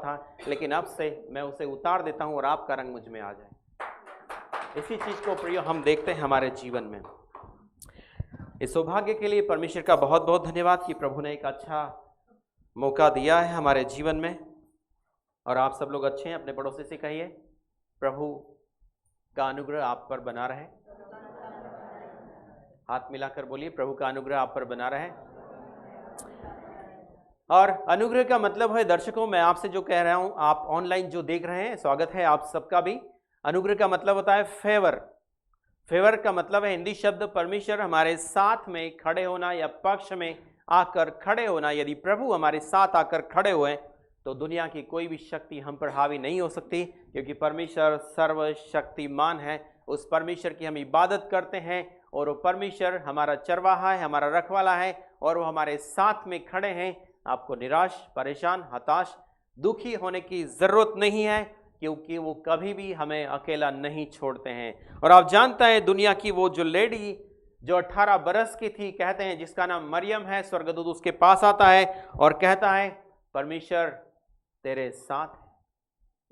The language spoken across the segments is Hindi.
था, लेकिन अब से मैं उसे उतार देता हूं और आपका रंग मुझ में आ जाए। इसी चीज को प्रिय हम देखते हैं हमारे जीवन में। इस सौभाग्य के लिए परमेश्वर का बहुत बहुत धन्यवाद कि प्रभु ने एक अच्छा मौका दिया है हमारे जीवन में। और आप सब लोग अच्छे हैं, अपने पड़ोसी से कहिए, प्रभु का अनुग्रह आप पर बना रहे। हाथ मिलाकर बोलिए, प्रभु का अनुग्रह आप पर बना रहे। और अनुग्रह का मतलब है, दर्शकों मैं आपसे जो कह रहा हूं, आप ऑनलाइन जो देख रहे हैं, स्वागत है आप सबका भी। अनुग्रह का मतलब होता है फेवर। फेवर का मतलब है हिंदी शब्द परमेश्वर हमारे साथ में खड़े होना या पक्ष में आकर खड़े होना। यदि प्रभु हमारे साथ आकर खड़े हुए तो दुनिया की कोई भी शक्ति हम पर हावी नहीं हो सकती, क्योंकि परमेश्वर सर्वशक्तिमान है। उस परमेश्वर की हम इबादत करते हैं और वो परमेश्वर हमारा चरवाहा है, हमारा रखवाला है और वो हमारे साथ में खड़े हैं। आपको निराश, परेशान, हताश, दुखी होने की जरूरत नहीं है, क्योंकि वो कभी भी हमें अकेला नहीं छोड़ते हैं। और आप जानते हैं, दुनिया की वो जो लेडी जो 18 बरस की थी, कहते हैं जिसका नाम मरियम है, स्वर्गदूत उसके पास आता है और कहता है परमेश्वर तेरे साथ है।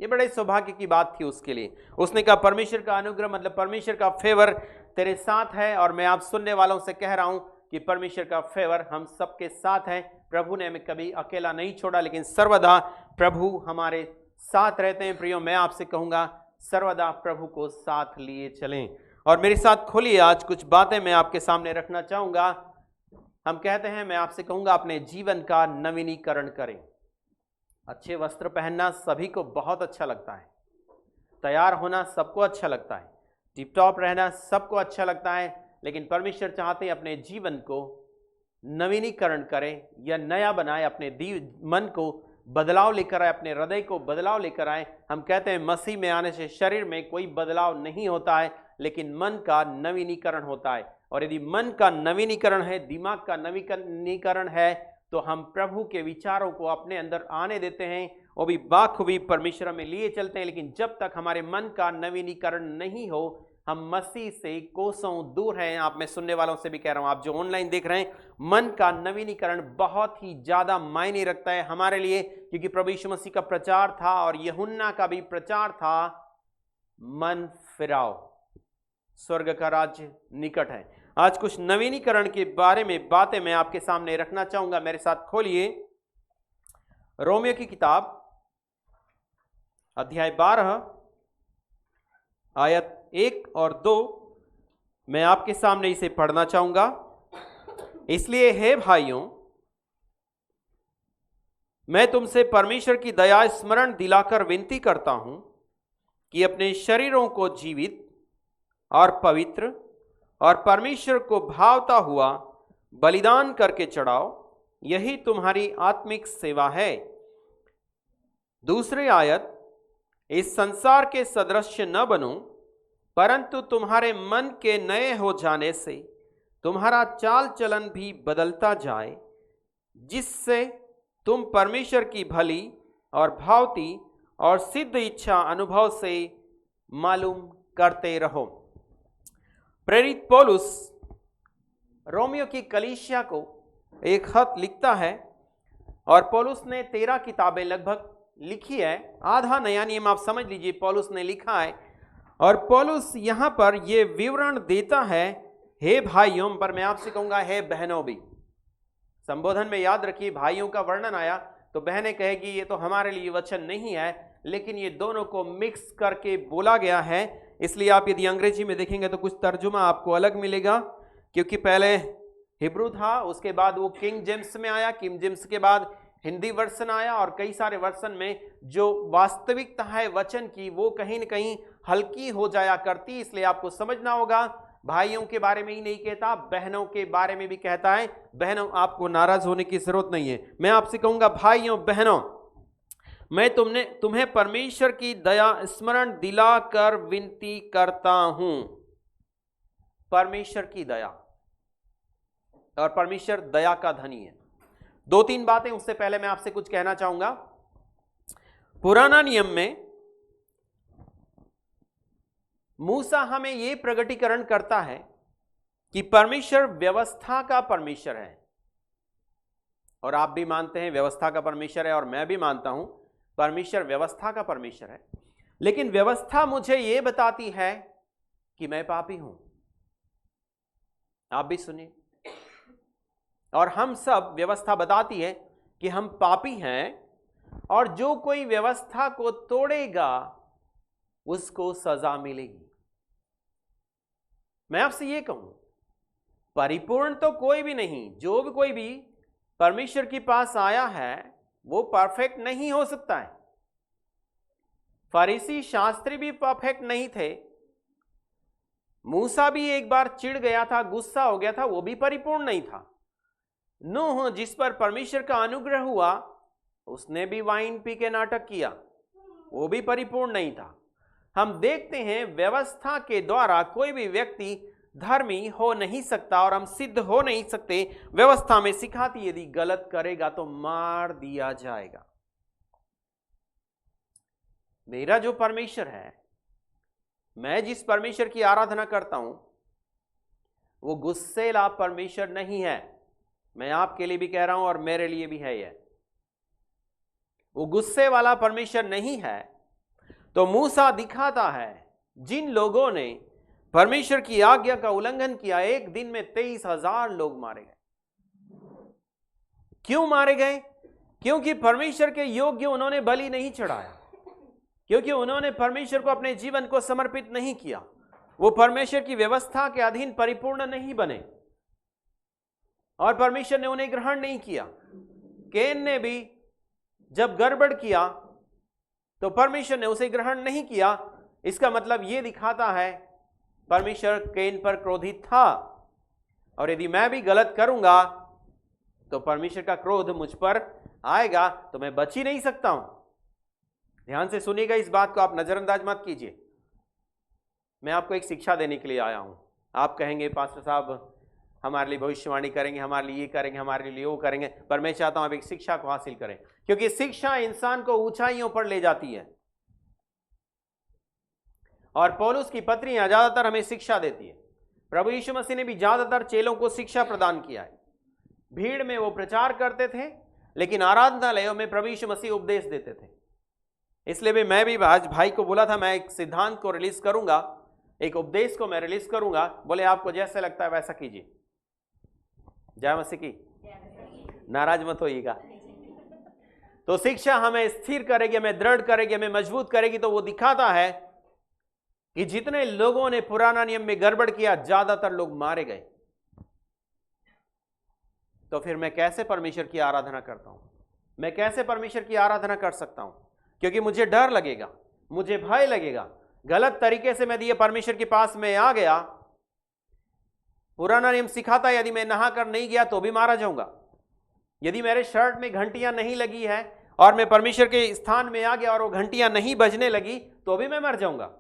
ये बड़े सौभाग्य की बात थी उसके लिए। उसने कहा परमेश्वर का अनुग्रह मतलब परमेश्वर का फेवर तेरे साथ है। और मैं आप सुनने वालों से कह रहा हूं कि परमेश्वर का फेवर हम सबके साथ है। प्रभु ने हमें कभी अकेला नहीं छोड़ा, लेकिन सर्वदा प्रभु हमारे साथ रहते हैं। प्रियो, मैं आपसे कहूंगा सर्वदा प्रभु को साथ लिए चलें। और मेरे साथ खोलिए, आज कुछ बातें मैं आपके सामने रखना चाहूंगा। हम कहते हैं, मैं आपसे कहूंगा अपने जीवन का नवीनीकरण करें। अच्छे वस्त्र पहनना सभी को बहुत अच्छा लगता है, तैयार होना सबको अच्छा लगता है, टिप टॉप रहना सबको अच्छा लगता है, लेकिन परमेश्वर चाहते हैं अपने जीवन को नवीनीकरण करें या नया बनाए, अपने मन को बदलाव लेकर आए, अपने हृदय को बदलाव लेकर आए। हम कहते हैं मसीह में आने से शरीर में कोई बदलाव नहीं होता है, लेकिन मन का नवीनीकरण होता है। और यदि मन का नवीनीकरण है, दिमाग का नवीनीकरण है, तो हम प्रभु के विचारों को अपने अंदर आने देते हैं, वो भी बाखूबी परमेश्वर में लिए चलते हैं। लेकिन जब तक हमारे मन का नवीनीकरण नहीं हो, हम मसीह से कोसों दूर हैं। आप मैं सुनने वालों से भी कह रहा हूं, आप जो ऑनलाइन देख रहे हैं, मन का नवीनीकरण बहुत ही ज्यादा मायने रखता है हमारे लिए, क्योंकि प्रभु यीशु मसीह का प्रचार था और यूहन्ना का भी प्रचार था, मन फिराओ, स्वर्ग का राज्य निकट है। आज कुछ नवीनीकरण के बारे में बातें मैं आपके सामने रखना चाहूंगा। मेरे साथ खोलिए रोमियो की किताब अध्याय 12 आयत 1 और 2। मैं आपके सामने इसे पढ़ना चाहूंगा। इसलिए हे भाइयों, मैं तुमसे परमेश्वर की दया स्मरण दिलाकर विनती करता हूं कि अपने शरीरों को जीवित और पवित्र और परमेश्वर को भावता हुआ बलिदान करके चढ़ाओ, यही तुम्हारी आत्मिक सेवा है। दूसरी आयत, इस संसार के सदृश न बनो, परंतु तुम्हारे मन के नए हो जाने से तुम्हारा चाल चलन भी बदलता जाए, जिससे तुम परमेश्वर की भली और भावती और सिद्ध इच्छा अनुभव से मालूम करते रहो। प्रेरित पौलुस रोमियो की कलीसिया को एक खत लिखता है, और पौलुस ने 13 किताबें लगभग लिखी है। आधा नया नियम आप समझ लीजिए पौलुस ने लिखा है। और पौलुस यहां पर यह विवरण देता है, हे भाइयों, पर मैं आपसे कहूंगा हे बहनों भी। संबोधन में याद रखिए, भाइयों का वर्णन आया तो बहनें कहेगी ये तो हमारे लिए वचन नहीं है, लेकिन ये दोनों को मिक्स करके बोला गया है। इसलिए आप यदि अंग्रेजी में देखेंगे तो कुछ तर्जुमा आपको अलग मिलेगा, क्योंकि पहले हिब्रू था, उसके बाद वो किंग जेम्स में आया, किंग जेम्स के बाद हिंदी वर्सन आया, और कई सारे वर्सन में जो वास्तविकता है वचन की वो कहीं न कहीं हल्की हो जाया करती। इसलिए आपको समझना होगा, भाइयों के बारे में ही नहीं कहता, बहनों के बारे में भी कहता है। बहनों, आपको नाराज होने की जरूरत नहीं है। मैं आपसे कहूंगा भाइयों बहनों, मैं तुम्हें परमेश्वर की दया स्मरण दिलाकर विनती करता हूं। परमेश्वर की दया, और परमेश्वर दया का धनी है। 2-3 बातें, उससे पहले मैं आपसे कुछ कहना चाहूंगा। पुराना नियम में मूसा हमें यह प्रगटीकरण करता है कि परमेश्वर व्यवस्था का परमेश्वर है, और आप भी मानते हैं व्यवस्था का परमेश्वर है, और मैं भी मानता हूं। परमेश्वर व्यवस्था का परमेश्वर है, लेकिन व्यवस्था मुझे यह बताती है कि मैं पापी हूं। आप भी सुनिए, और हम सब, व्यवस्था बताती है कि हम पापी हैं, और जो कोई व्यवस्था को तोड़ेगा उसको सजा मिलेगी। मैं आपसे यह कहूं, परिपूर्ण तो कोई भी नहीं, जो भी कोई भी परमेश्वर के पास आया है वो परफेक्ट नहीं हो सकता है। फरीसी शास्त्री भी परफेक्ट नहीं थे, मूसा भी एक बार चिढ़ गया था, गुस्सा हो गया था, वो भी परिपूर्ण नहीं था। नूह, जिस पर परमेश्वर का अनुग्रह हुआ, उसने भी वाइन पी के नाटक किया, वो भी परिपूर्ण नहीं था। हम देखते हैं व्यवस्था के द्वारा कोई भी व्यक्ति धर्मी हो नहीं सकता, और हम सिद्ध हो नहीं सकते। व्यवस्था में सिखाती यदि गलत करेगा तो मार दिया जाएगा। मेरा जो परमेश्वर है, मैं जिस परमेश्वर की आराधना करता हूं, वो गुस्सेला परमेश्वर नहीं है। मैं आपके लिए भी कह रहा हूं और मेरे लिए भी है यह, वो गुस्से वाला परमेश्वर नहीं है। तो मूसा दिखाता है, जिन लोगों ने परमेश्वर की आज्ञा का उल्लंघन किया, एक दिन में 23,000 लोग मारे गए। क्यों मारे गए? क्योंकि परमेश्वर के योग्य उन्होंने बलि नहीं चढ़ाया, क्योंकि उन्होंने परमेश्वर को अपने जीवन को समर्पित नहीं किया, वो परमेश्वर की व्यवस्था के अधीन परिपूर्ण नहीं बने, और परमेश्वर ने उन्हें ग्रहण नहीं किया। कैन ने भी जब गड़बड़ किया तो परमेश्वर ने उसे ग्रहण नहीं किया। इसका मतलब यह दिखाता है परमेश्वर कैन पर क्रोधित था, और यदि मैं भी गलत करूंगा तो परमेश्वर का क्रोध मुझ पर आएगा, तो मैं बच ही नहीं सकता हूं। ध्यान से सुनिएगा, इस बात को आप नजरअंदाज मत कीजिए। मैं आपको एक शिक्षा देने के लिए आया हूं। आप कहेंगे पास्टर साहब हमारे लिए भविष्यवाणी करेंगे, हमारे लिए ये करेंगे, हमारे लिए वो करेंगे, पर मैं चाहता हूं आप एक शिक्षा को हासिल करें, क्योंकि शिक्षा इंसान को ऊंचाइयों पर ले जाती है। और पौलुस की पत्रियां ज्यादातर हमें शिक्षा देती है। प्रभु यीशु मसीह ने भी ज्यादातर चेलों को शिक्षा प्रदान किया है। भीड़ में वो प्रचार करते थे, लेकिन आराधनालयों में प्रभु यीशु मसीह उपदेश देते थे। इसलिए मैं भी आज भाई को बोला था, मैं एक सिद्धांत को रिलीज करूंगा, एक उपदेश को मैं रिलीज करूंगा। बोले आपको जैसे लगता है वैसा कीजिए। जय मसीह की, नाराज मत होइएगा। तो शिक्षा हमें स्थिर करेगी, हमें दृढ़ करेगी, हमें मजबूत करेगी। तो वो दिखाता है कि जितने लोगों ने पुराना नियम में गड़बड़ किया, ज्यादातर लोग मारे गए। तो फिर मैं कैसे परमेश्वर की आराधना करता हूं? मैं कैसे परमेश्वर की आराधना कर सकता हूं? क्योंकि मुझे डर लगेगा, मुझे भय लगेगा। गलत तरीके से यदि परमेश्वर के पास में आ गया, पुराना नियम सिखाता यदि मैं नहाकर नहीं गया तो भी मारा जाऊंगा। यदि मेरे शर्ट में घंटियां नहीं लगी है और मैं परमेश्वर के स्थान में आ गया और वो घंटियां नहीं बजने लगी तो भी मैं मर जाऊंगा।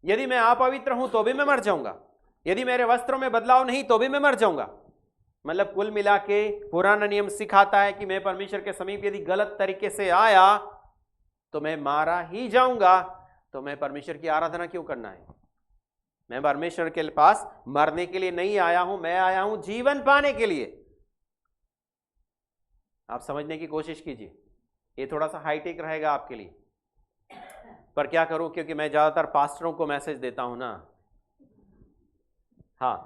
यदि मैं अपवित्र हूं तो भी मैं मर जाऊंगा। यदि मेरे वस्त्रों में बदलाव नहीं तो भी मैं मर जाऊंगा। मतलब कुल मिला के पुराना नियम सिखाता है कि मैं परमेश्वर के समीप यदि गलत तरीके से आया तो मैं मारा ही जाऊंगा। तो मैं परमेश्वर की आराधना क्यों करना है? मैं परमेश्वर के पास मरने के लिए नहीं आया हूं, मैं आया हूं जीवन पाने के लिए। आप समझने की कोशिश कीजिए, ये थोड़ा सा हाईटेक रहेगा आपके लिए, पर क्या करूं, क्योंकि मैं ज्यादातर पास्टरों को मैसेज देता हूं ना। हाँ,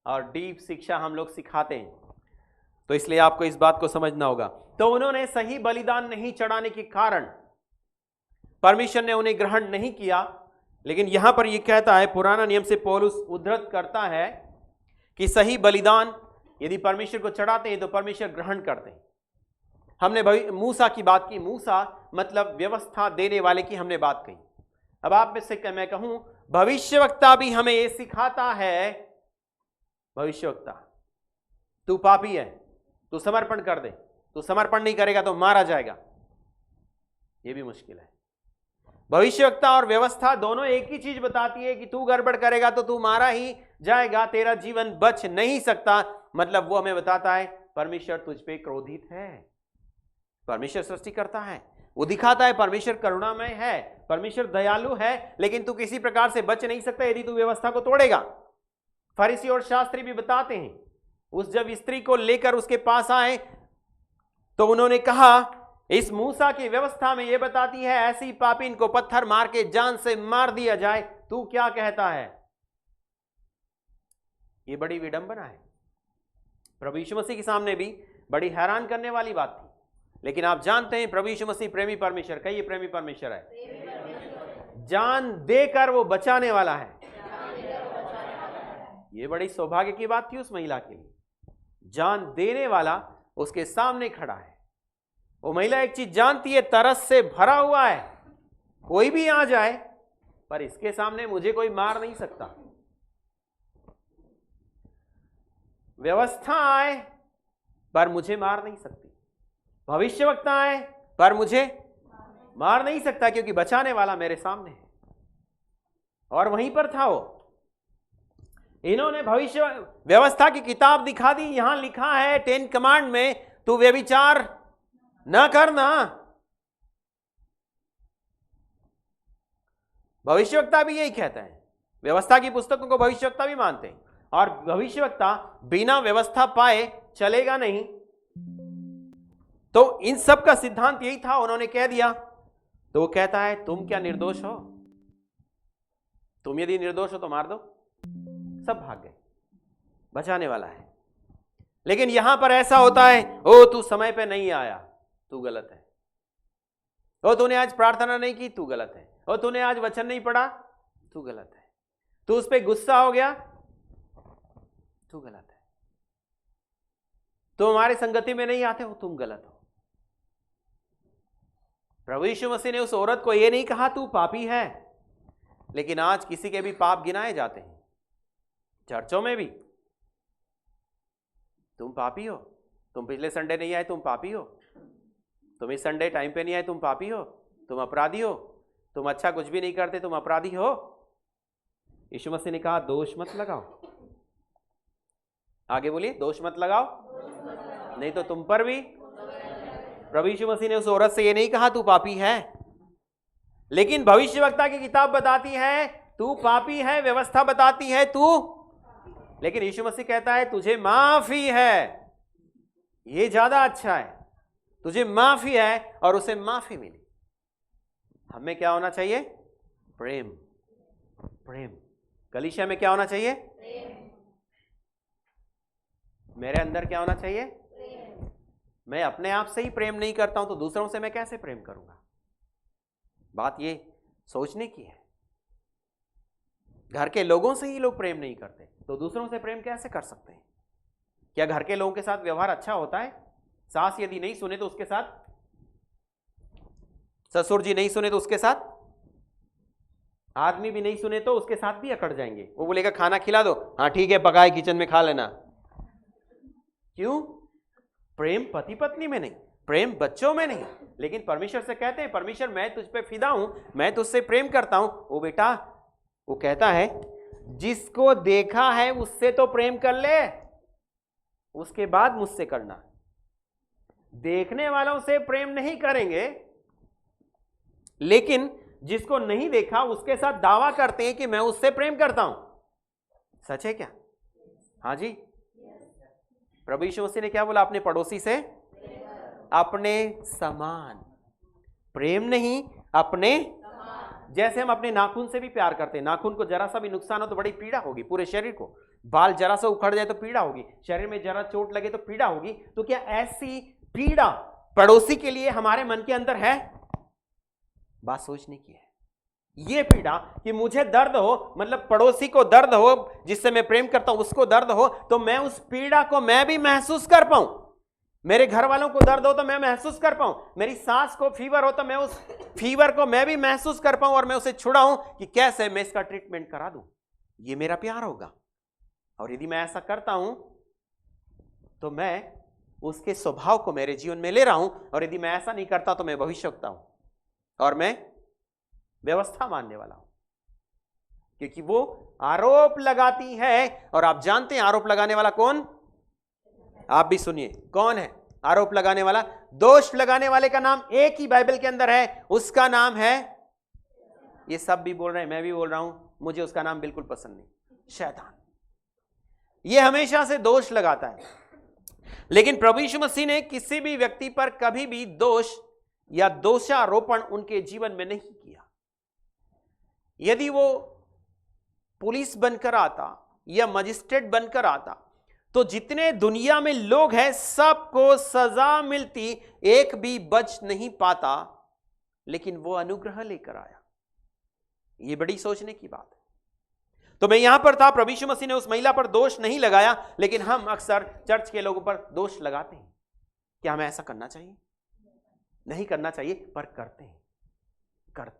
और डीप शिक्षा हम लोग सिखाते हैं, तो इसलिए आपको इस बात को समझना होगा। तो उन्होंने सही बलिदान नहीं चढ़ाने के कारण परमेश्वर ने उन्हें ग्रहण नहीं किया। लेकिन यहां पर यह कहता है, पुराना नियम से पौलुस उद्धृत करता है कि सही बलिदान यदि परमेश्वर को चढ़ाते हैं तो परमेश्वर ग्रहण करते हैं। हमने मूसा की बात की, मूसा मतलब व्यवस्था देने वाले की हमने बात कही। अब आप में से मैं कहूं, भविष्यवक्ता भी हमें यह सिखाता है, भविष्यवक्ता तू पापी है, तू समर्पण कर दे, तू समर्पण नहीं करेगा तो मारा जाएगा। यह भी मुश्किल है। भविष्यवक्ता और व्यवस्था दोनों एक ही चीज बताती है कि तू गड़बड़ करेगा तो तू मारा ही जाएगा, तेरा जीवन बच नहीं सकता। मतलब वो हमें बताता है परमेश्वर तुझ पे क्रोधित है। परमेश्वर सृष्टि करता है, वो दिखाता है परमेश्वर करुणामय है, परमेश्वर दयालु है, लेकिन तू किसी प्रकार से बच नहीं सकता यदि तू व्यवस्था को तोड़ेगा। फरीसी और शास्त्री भी बताते हैं, उस जब स्त्री को लेकर उसके पास आए तो उन्होंने कहा इस मूसा की व्यवस्था में यह बताती है ऐसी पापीन को पत्थर मार के जान से मार दिया जाए, तू क्या कहता है? यह बड़ी विडंबना है। प्रभु यीशु मसीह के सामने भी बड़ी हैरान करने वाली बात थी। लेकिन आप जानते हैं प्रभु यीशु मसीह प्रेमी परमेश्वर, कहिए प्रेमी परमेश्वर है। जान देकर वो बचाने वाला है। ये बड़ी सौभाग्य की बात थी उस महिला के लिए। जान देने वाला उसके सामने खड़ा है। वो महिला एक चीज जानती है, तरस से भरा हुआ है, कोई भी आ जाए पर इसके सामने मुझे कोई मार नहीं सकता। व्यवस्था आए पर मुझे मार नहीं सकती, भविष्यवक्ता आए पर मुझे मार नहीं सकता, क्योंकि बचाने वाला मेरे सामने है। और वहीं पर था वो। इन्होंने भविष्य व्यवस्था की किताब दिखा दी। यहां लिखा है 10 कमांड में, तू व्यभिचार न करना। भविष्यवक्ता भी यही कहता है। व्यवस्था की पुस्तकों को भविष्यवक्ता भी मानते हैं, और भविष्यवक्ता बिना व्यवस्था पाए चलेगा नहीं। तो इन सब का सिद्धांत यही था। उन्होंने कह दिया तो वो कहता है तुम क्या निर्दोष हो? तुम यदि निर्दोष हो तो मार दो। सब भाग गए, बचाने वाला है। लेकिन यहां पर ऐसा होता है, ओ तू समय पे नहीं आया, तू गलत है। ओ तूने आज प्रार्थना नहीं की, तू गलत है। ओ तूने आज वचन नहीं पढ़ा, तू गलत है। तू उस पर गुस्सा हो गया, तू गलत है। तुम हमारे संगति में नहीं आते हो, तुम गलत हो। प्रभु यीशु मसीह ने उस औरत को यह नहीं कहा तू पापी है, लेकिन आज किसी के भी पाप गिनाए जाते हैं। चर्चों में भी तुम पापी हो, तुम पिछले संडे नहीं आए, तुम पापी हो। तुम इस संडे टाइम पे नहीं आए, तुम पापी हो, तुम अपराधी हो। तुम अच्छा कुछ भी नहीं करते, तुम अपराधी हो। यीशु मसीह ने कहा दोष मत लगाओ। आगे बोलिए, दोष मत लगाओ, नहीं तो तुम पर भी। प्रभु यीशु मसीह ने उस औरत से ये नहीं कहा तू पापी है, लेकिन भविष्यवक्ता की किताब बताती है तू पापी है, व्यवस्था बताती है तू, लेकिन यीशु मसीह कहता है तुझे माफी है। ये ज्यादा अच्छा है, तुझे माफी है और उसे माफी मिली। हमें क्या होना चाहिए? प्रेम। प्रेम। कलीसिया में क्या होना चाहिए? मेरे अंदर क्या होना चाहिए? मैं अपने आप से ही प्रेम नहीं करता हूं तो दूसरों से मैं कैसे प्रेम करूंगा? बात ये सोचने की है। घर के लोगों से ही लोग प्रेम नहीं करते तो दूसरों से प्रेम कैसे कर सकते हैं? क्या घर के लोगों के साथ व्यवहार अच्छा होता है? सास यदि नहीं सुने तो उसके साथ, ससुर जी नहीं सुने तो उसके साथ, आदमी भी नहीं सुने तो उसके साथ भी अकड़ जाएंगे। वो बोलेगा खाना खिला दो, हाँ ठीक है पकाए किचन में खा लेना। क्यों? प्रेम पति पत्नी में नहीं, प्रेम बच्चों में नहीं। लेकिन परमेश्वर से कहते हैं परमेश्वर मैं तुझ पे फिदा हूं, मैं तुझसे प्रेम करता हूं। वो बेटा वो कहता है जिसको देखा है उससे तो प्रेम कर ले, उसके बाद मुझसे करना। देखने वालों से प्रेम नहीं करेंगे, लेकिन जिसको नहीं देखा उसके साथ दावा करते हैं कि मैं उससे प्रेम करता हूं। सच है क्या? हाँ जी। प्रभु यीशु मसीह ने क्या बोला? अपने पड़ोसी से अपने समान। प्रेम नहीं, अपने। जैसे हम अपने नाखून से भी प्यार करते हैं, नाखून को जरा सा भी नुकसान हो तो बड़ी पीड़ा होगी पूरे शरीर को। बाल जरा सा उखड़ जाए तो पीड़ा होगी, शरीर में जरा चोट लगे तो पीड़ा होगी। तो क्या ऐसी पीड़ा पड़ोसी के लिए हमारे मन के अंदर है? बात सोचने की है। ये पीड़ा कि मुझे दर्द हो, मतलब पड़ोसी को दर्द हो जिससे मैं प्रेम करता हूं उसको दर्द हो, तो मैं उस पीड़ा को मैं भी महसूस कर पाऊं। मेरे घर वालों को दर्द हो तो मैं महसूस कर पाऊं। मेरी सास को फीवर हो तो मैं उस फीवर को मैं भी महसूस कर पाऊं और मैं उसे छुड़ाऊं कि कैसे मैं इसका ट्रीटमेंट करा दूं। ये मेरा प्यार होगा। और यदि मैं ऐसा करता हूं तो मैं उसके स्वभाव को मेरे जीवन में ले रहा हूं, और यदि मैं ऐसा नहीं करता तो मैं भविष्यवक्ता हूं और मैं व्यवस्था मानने वाला हूं। क्योंकि वो आरोप लगाती है, और आप जानते हैं आरोप लगाने वाला कौन? आप भी सुनिए कौन है आरोप लगाने वाला? दोष लगाने वाले का नाम एक ही बाइबल के अंदर है, उसका नाम है, ये सब भी बोल रहे हैं, मैं भी बोल रहा हूं, मुझे उसका नाम बिल्कुल पसंद नहीं, शैतान। ये हमेशा से दोष लगाता है। लेकिन प्रभु यीशु मसीह ने किसी भी व्यक्ति पर कभी भी दोष या दोषारोपण उनके जीवन में नहीं किया। यदि वो पुलिस बनकर आता या मजिस्ट्रेट बनकर आता तो जितने दुनिया में लोग हैं सबको सजा मिलती, एक भी बच नहीं पाता, लेकिन वो अनुग्रह लेकर आया। ये बड़ी सोचने की बात है। तो मैं यहां पर था, प्रभु यीशु मसीह ने उस महिला पर दोष नहीं लगाया, लेकिन हम अक्सर चर्च के लोगों पर दोष लगाते हैं। क्या हमें ऐसा करना चाहिए? नहीं करना चाहिए, पर करते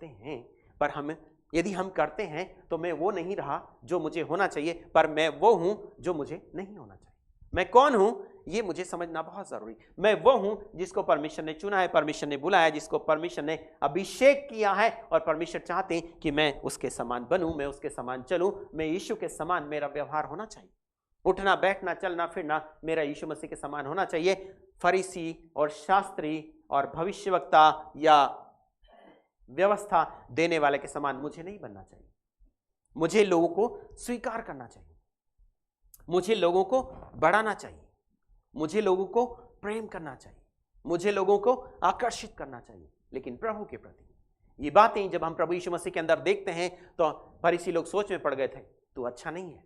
हैं। पर हम यदि हम करते हैं तो मैं वो नहीं रहा जो मुझे होना चाहिए, पर मैं वो हूं जो मुझे नहीं होना चाहिए। मैं कौन हूं ये मुझे समझना बहुत जरूरी। मैं वो हूं जिसको परमेश्वर ने चुना है, परमेश्वर ने बुलाया, जिसको परमेश्वर ने अभिषेक किया है, और परमेश्वर चाहते हैं कि मैं उसके समान बनूं, मैं उसके समान चलूं, मैं यीशु के समान मेरा व्यवहार होना चाहिए। उठना बैठना चलना फिरना मेरा यीशु मसीह के समान होना चाहिए। फरीसी और शास्त्री और भविष्यवक्ता या व्यवस्था देने वाले के समान मुझे नहीं बनना चाहिए। मुझे लोगों को स्वीकार करना चाहिए, मुझे लोगों को बढ़ाना चाहिए, मुझे लोगों को प्रेम करना चाहिए, मुझे लोगों को आकर्षित करना चाहिए, लेकिन प्रभु के प्रति। ये बातें जब हम प्रभु यीशु मसीह के अंदर देखते हैं तो फरीसी लोग सोच में पड़ गए थे, तू अच्छा नहीं है।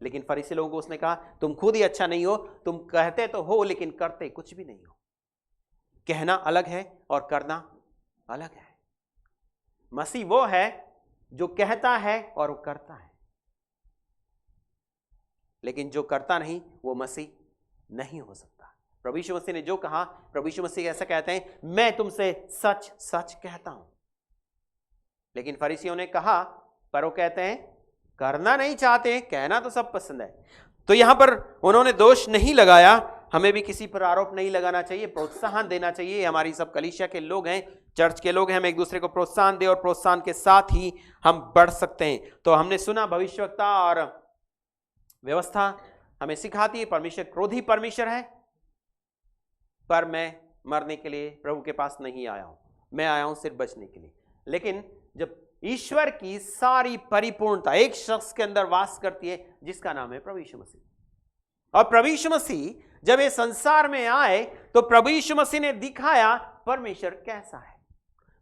लेकिन फरीसी लोगों को उसने कहा, तुम खुद ही अच्छा नहीं हो, तुम कहते तो हो लेकिन करते कुछ भी नहीं हो। कहना अलग है और करना अलग है। मसीह वो है जो कहता है और वो करता है, लेकिन जो करता नहीं वो मसीह नहीं हो सकता। प्रभु यीशु मसीह ने जो कहा, प्रभु यीशु मसीह ऐसा कहते हैं, मैं तुमसे सच सच कहता हूं। लेकिन फरीसियों ने कहा, पर वो कहते हैं करना नहीं चाहते, कहना तो सब पसंद है। तो यहां पर उन्होंने दोष नहीं लगाया। हमें भी किसी पर आरोप नहीं लगाना चाहिए, प्रोत्साहन देना चाहिए। हमारी सब कलीसिया के लोग हैं, चर्च के लोग हैं, हम एक दूसरे को प्रोत्साहन दें और प्रोत्साहन के साथ ही हम बढ़ सकते हैं। तो हमने सुना भविष्यवक्ता और व्यवस्था हमें सिखाती है परमेश्वर क्रोधी परमेश्वर है, पर मैं मरने के लिए प्रभु के पास नहीं आया हूं, मैं आया हूं सिर्फ बचने के लिए। लेकिन जब ईश्वर की सारी परिपूर्णता एक शख्स के अंदर वास करती है जिसका नाम है प्रभु यीशु मसीह, और प्रभु यीशु मसीह जब ये संसार में आए तो प्रभु यीशु मसीह ने दिखाया परमेश्वर कैसा है।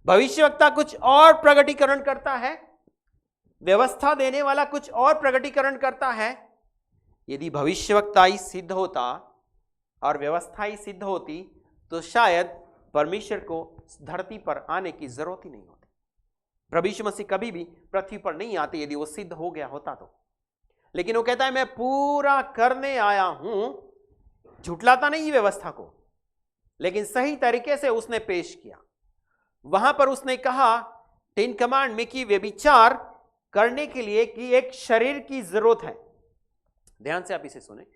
भविष्यवक्ता कुछ और प्रगटीकरण करता है, व्यवस्था देने वाला कुछ और प्रगटीकरण करता है। यदि भविष्यवक्ता ही सिद्ध होता और व्यवस्था ही सिद्ध होती तो शायद परमेश्वर को धरती पर आने की जरूरत ही नहीं होती। प्रभु यीशु मसीह कभी भी पृथ्वी पर नहीं आते यदि वो सिद्ध हो गया होता तो। लेकिन वो कहता है मैं पूरा करने आया हूं, झुटलाता नहीं व्यवस्था को, लेकिन सही तरीके से उसने पेश किया। वहां पर उसने कहा 10 कमांड में कि व्यभिचार करने के लिए कि एक शरीर की जरूरत है। ध्यान से आप इसे सुने,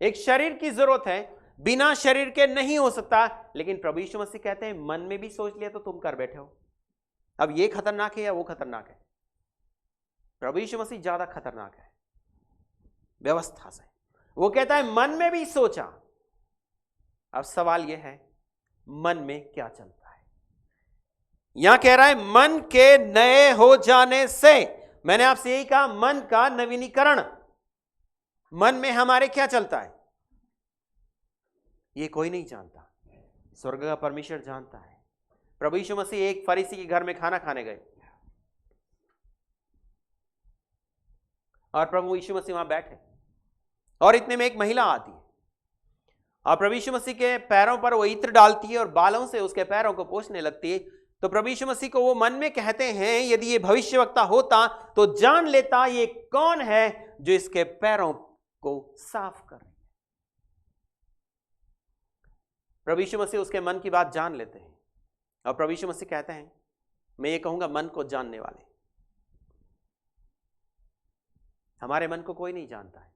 एक शरीर की जरूरत है, बिना शरीर के नहीं हो सकता। लेकिन प्रभु यीशु मसीह कहते हैं मन में भी सोच लिया तो तुम कर बैठे हो। अब ये खतरनाक है या वो खतरनाक है? प्रभु यीशु मसीह ज्यादा खतरनाक है व्यवस्था से। वो कहता है मन में भी सोचा। अब सवाल यह है मन में क्या चलता है। यहां कह रहा है मन के नए हो जाने से। मैंने आपसे यही कहा, मन का नवीनीकरण। मन में हमारे क्या चलता है ये कोई नहीं जानता, स्वर्ग का परमेश्वर जानता है। प्रभु यीशु मसीह एक फरीसी के घर में खाना खाने गए और प्रभु यीशु मसीह वहां बैठे और इतने में एक महिला आती है और प्रभु यीशु मसीह के पैरों पर वो इत्र डालती है और बालों से उसके पैरों को पोंछने लगती है। तो प्रभु यीशु मसीह को वो मन में कहते हैं यदि ये भविष्यवक्ता होता तो जान लेता ये कौन है जो इसके पैरों को साफ कर रही है। प्रभु यीशु मसीह उसके मन की बात जान लेते हैं और प्रभु यीशु मसीह कहते हैं, मैं ये कहूंगा मन को जानने वाले। हमारे मन को कोई नहीं जानता है।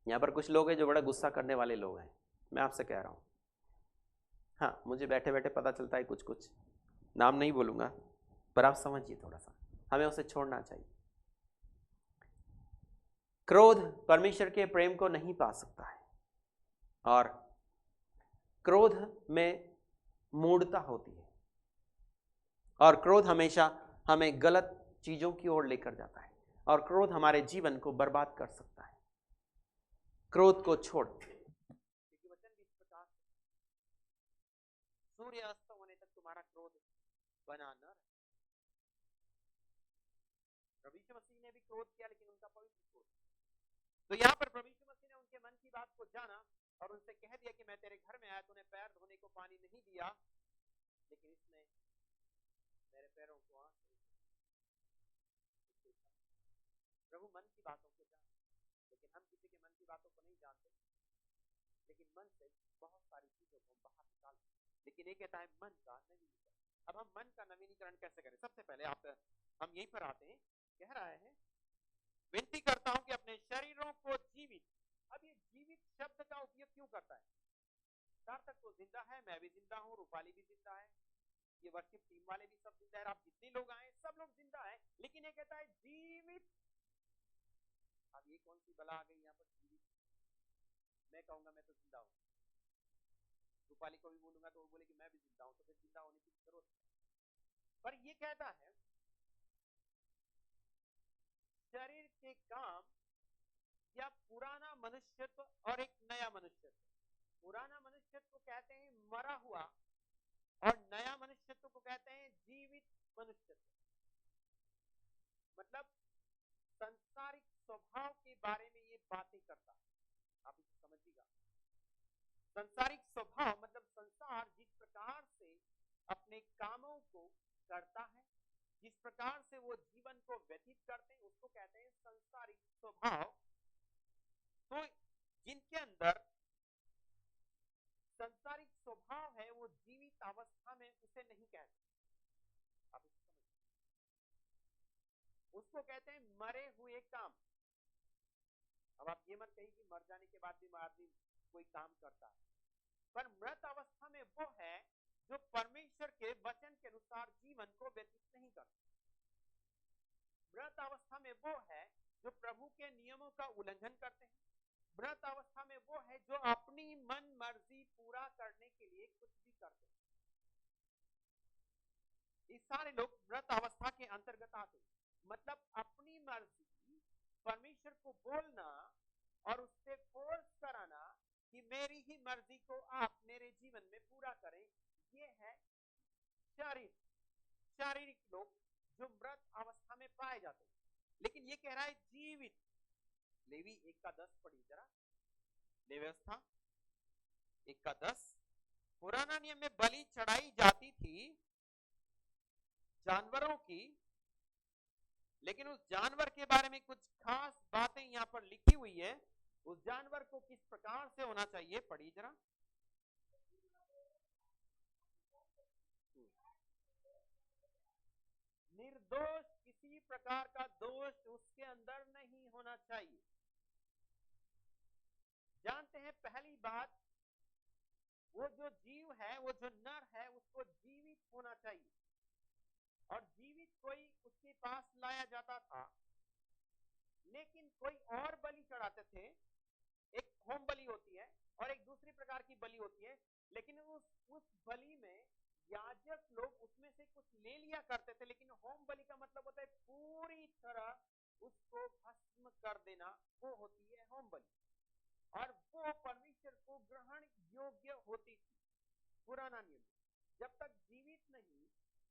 यहां पर कुछ लोग हैं जो बड़ा गुस्सा करने वाले लोग हैं, मैं आपसे कह रहा हूं। हाँ, मुझे बैठे बैठे पता चलता है कुछ, नाम नहीं बोलूंगा, पर आप समझिए थोड़ा सा, हमें उसे छोड़ना चाहिए। क्रोध परमेश्वर के प्रेम को नहीं पा सकता है और क्रोध में मूढ़ता होती है और क्रोध हमेशा हमें गलत चीजों की ओर लेकर जाता है और क्रोध हमारे जीवन को बर्बाद कर सकता है। क्रोध को छोड़, सूर्य अस्त होने तक बना न रहे। प्रभु यीशु मसीह ने भी क्रोध किया, लेकिन उनका पवित्र क्रोध। तो यहाँ पर प्रभु यीशु मसीह ने उनके मन की बात को जाना और उनसे कह दिया कि मैं तेरे घर में आया, तूने पैर धोने को पानी नहीं दिया, लेकिन इसने मेरे पैरों को आंसू। प्रभु मन की बातों को जानते, लेकिन हम किसी के मन की बातों को नहीं जानते, लेकिन मन से बहुत सारी चीजों को बाहर निकालते। लेकिन ये कहता है मन का नवीनीकरण। अब हम मन का नवीनीकरण कैसे करें? सबसे पहले हम यहीं पर आते हैं। कह रहा है विनती करता हूं कि अपने शरीरों को जीवित। अब ये जीवित शब्द का उपयोग क्यों करता है? सार्थक तो जिंदा है, मैं भी जिंदा हूं, रूपाली भी जिंदा है, ये वर्शिप टीम वाले भी सब जिंदा है, आप जितने लोग आए सब लोग जिंदा है, लेकिन ये कहता है जीवित। अब ये कौन सी बला आ गई यहाँ पर जीवित? मैं कहूंगा मैं तो जिंदा हूं, रूपाली को भी बोलूंगा तो वो बोले कि मैं भी जिंदा हूं, तो फिर जिंदा होने की जरूरत है। पर ये कहता है शरीर के काम या पुराना मनुष्यत्व और एक नया मनुष्यत्व। पुराना मनुष्यत्व को कहते हैं मरा हुआ और नया मनुष्यत्व को कहते हैं जीवित मनुष्यत्व। मतलब संसारिक स्वभाव के बारे में ये बातें करता है, आप इसे समझिएगा। संसारिक स्वभाव मतलब संसार जिस प्रकार से अपने कामों को करता है, जिस प्रकार से वो जीवन को व्यतीत करते हैं, उसको कहते हैं संसारिक स्वभाव। तो जिनके अंदर संसारिक स्वभाव है वो जीवित अवस्था में उसे नहीं कहते, आप इसे समझिए। उसको कहते हैं मरे हुए काम। अब आप ये मत कहिए कि मर जाने के बाद भी आदमी कोई काम करता है, पर मृत अवस्था में वो है जो परमेश्वर के वचन के अनुसार जीवन को व्यतीत नहीं करता। मृत अवस्था में वो है जो प्रभु के नियमों का उल्लंघन करते हैं। मृत अवस्था में वो है जो अपनी मन मर्जी पूरा करने के लिए कुछ भी करते हैं। ये सारे लोग मृत अवस्था के अंतर्गत आते हैं। मतलब अपनी मर्जी परमेश्वर को बोलना और उससे फोर्स कराना कि मेरी ही मर्जी को आप मेरे जीवन में पूरा करें, ये है शारीरिक लोग जो मृत अवस्था में पाए जाते हैं। लेकिन ये कह रहा है जीवित। लेवी 1:10 पढ़िए जरा। व्यवस्था 1:10। पुराना नियम में बलि चढ़ाई जाती थी जानवरों की, लेकिन उस जानवर के बारे में कुछ खास बातें यहां पर लिखी हुई है। उस जानवर को किस प्रकार से होना चाहिए, पढ़िए जरा। निर्दोष, किसी प्रकार का दोष उसके अंदर नहीं होना चाहिए। जानते हैं पहली बात, वो जो जीव है, वो जो नर है, उसको जीवित होना चाहिए। और जीवित कोई उसके पास लाया जाता था, लेकिन कोई और बलि चढ़ाते थे। एक होम बलि होती है और एक दूसरी प्रकार की बलि होती है, लेकिन उस बलि में याजक लोग उसमें से कुछ ले लिया करते थे। लेकिन होम बलि का मतलब होता है पूरी तरह उसको भस्म कर देना, वो होती है होम बलि। और वो परमेश्वर को ग्रहण योग्य होती थी पुराना नियम। जब तक जीवित नहीं,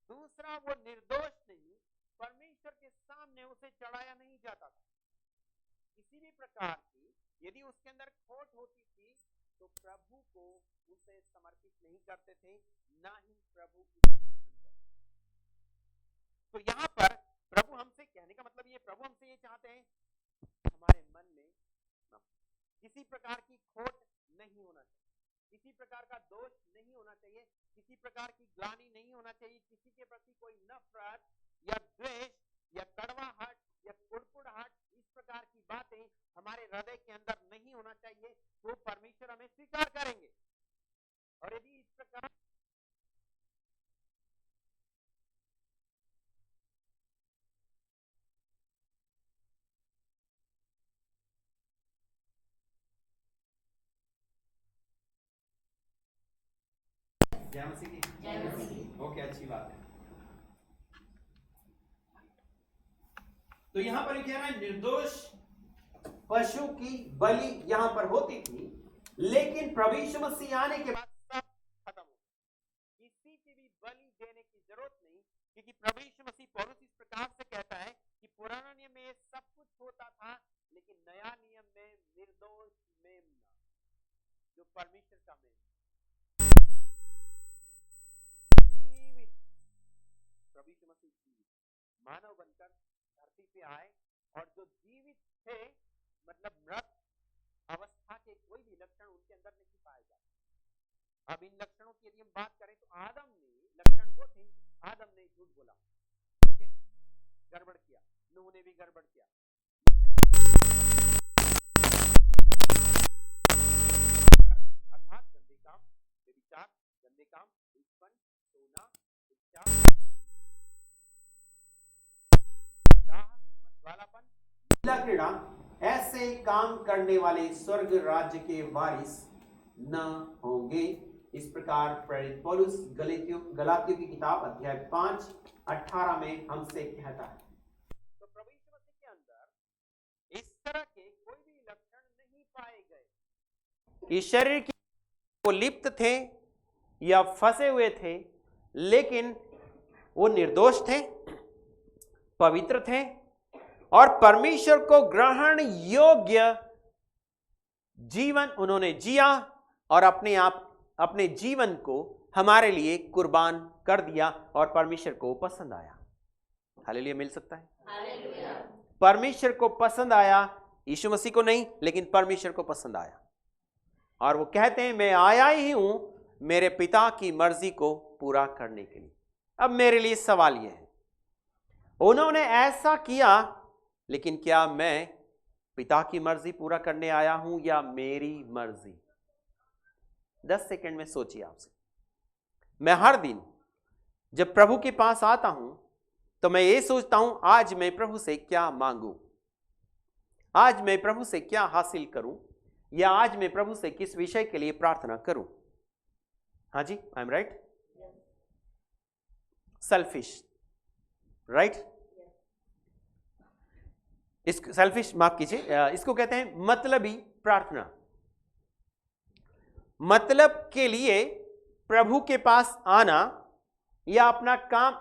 दूसरा वो निर्दोष नहीं, परमेश्वर के सामने उसे चढ़ाया नहीं जाता था। किसी भी प्रकार की यदि उसके अंदर खोट होती थी तो प्रभु को उसे समर्पित नहीं करते थे, ना ही प्रभु उसे ग्रहण करते। तो यहाँ पर प्रभु हमसे कहने का मतलब ये, प्रभु हमसे ये चाहते हैं हमारे मन में किसी प्रकार की खोट नहीं होना चाहिए, किसी प्रकार का दोष नहीं होना चाहिए, किसी प्रकार की ग्लानि नहीं होना चाहिए, किसी के प्रति कोई नफरत या द्वेष या कड़वाहट या कुड़कुड़ाहट, इस प्रकार की बातें हमारे हृदय के अंदर नहीं होना चाहिए। तो परमेश्वर हमें स्वीकार करेंगे। और यदि इस प्रकार जय मसीह की। ओके, अच्छी बात है। तो यहां पर कह रहा है निर्दोष पशु की बलि यहां पर होती थी, लेकिन प्रभु यीशु मसीह आने के बाद सब खत्म हो गया। किसी की भी बलि देने की जरूरत नहीं, क्योंकि प्रभु यीशु मसीह पौलुस इस प्रकार से कहता है कि पुराना नियम में सब कुछ होता था, लेकिन नया नियम में निर्दोष मेमना, जो परमेश्वर का मेमना जीवित, प्रभु यीशु मसीह जीवित मानव बनकर धरती पे आए, और जो जीवित थे मतलब मृत अवस्था के कोई भी लक्षण उनके अंदर नहीं पाए जाते। अब इन लक्षणों की यदि हम बात करें तो आदम में लक्षण वो थे, आदम ने झूठ बोला, ओके, गड़बड़ किया, नूह ने भी गड़बड़ किया, अर्थात गंदे काम, व्यभिचार, गंदे काम, दुष्पन, सोना, इच्छा, मतवालापन, लीला क्रीड़ा, ऐसे काम करने वाले स्वर्ग राज्य के वारिस न होंगे। इस प्रकार प्रेरित पौलुस गलातियों की किताब अध्याय 5:18 में हमसे कहता है। तो प्रभु यीशु मसीह के अंदर इस तरह के कोई भी लक्षण नहीं पाए गए कि शरीर की वो लिप्त थे या फंसे हुए थे, लेकिन वो निर्दोष थे, पवित्र थे और परमेश्वर को ग्रहण योग्य जीवन उन्होंने जिया और अपने जीवन को हमारे लिए कुर्बान कर दिया और परमेश्वर को पसंद आया। हालेलुया मिल सकता है? हालेलुया। परमेश्वर को पसंद आया, यीशु मसीह को नहीं, लेकिन परमेश्वर को पसंद आया। और वो कहते हैं मैं आया ही हूं मेरे पिता की मर्जी को पूरा करने के लिए। अब मेरे लिए सवाल यह है, उन्होंने ऐसा किया, लेकिन क्या मैं पिता की मर्जी पूरा करने आया हूं या मेरी मर्जी? 10 सेकंड में सोचिए आपसे। मैं हर दिन जब प्रभु के पास आता हूं तो मैं ये सोचता हूं आज मैं प्रभु से क्या मांगू, आज मैं प्रभु से क्या हासिल करूं, या आज मैं प्रभु से किस विषय के लिए प्रार्थना करूं। हाँ जी, I am right? Selfish, right? इसको सेल्फिश माफ कीजिए, इसको कहते हैं मतलबी प्रार्थना। मतलब के लिए प्रभु के पास आना या अपना काम,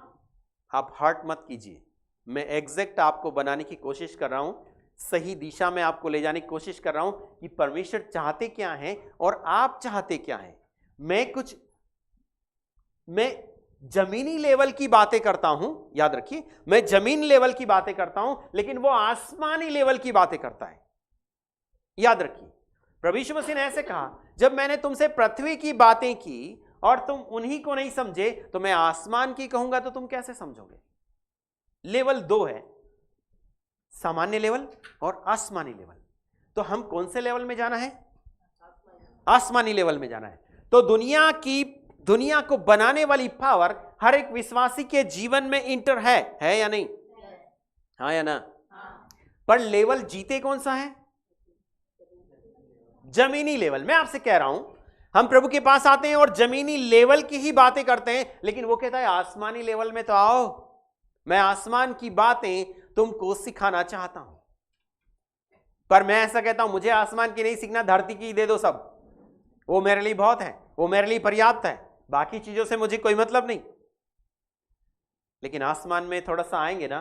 आप हर्ट मत कीजिए, मैं एग्जैक्ट आपको बनाने की कोशिश कर रहा हूं, सही दिशा में आपको ले जाने की कोशिश कर रहा हूं कि परमेश्वर चाहते क्या हैं और आप चाहते क्या हैं। मैं जमीनी लेवल की बातें करता हूं, याद रखिए, मैं जमीन लेवल की बातें करता हूं, लेकिन वो आसमानी लेवल की बातें करता है। याद रखिए, प्रभु यीशु मसीह ने ऐसे कहा, जब मैंने तुमसे पृथ्वी की बातें की और तुम उन्हीं को नहीं समझे, तो मैं आसमान की कहूंगा तो तुम कैसे समझोगे? लेवल 2 है, सामान्य लेवल और आसमानी लेवल। तो हम कौन से लेवल में जाना है? आसमानी लेवल में जाना है। तो दुनिया को बनाने वाली पावर हर एक विश्वासी के जीवन में इंटर है या नहीं? हाँ या ना? पर लेवल जीते कौन सा है? जमीनी लेवल। मैं आपसे कह रहा हूं, हम प्रभु के पास आते हैं और जमीनी लेवल की ही बातें करते हैं, लेकिन वो कहता है आसमानी लेवल में तो आओ, मैं आसमान की बातें तुमको सिखाना चाहता हूं। पर मैं ऐसा कहता हूं, मुझे आसमान की नहीं सीखना, धरती की दे दो सब, वो मेरे लिए बहुत है, वो मेरे लिए पर्याप्त है, बाकी चीजों से मुझे कोई मतलब नहीं। लेकिन आसमान में थोड़ा सा आएंगे ना,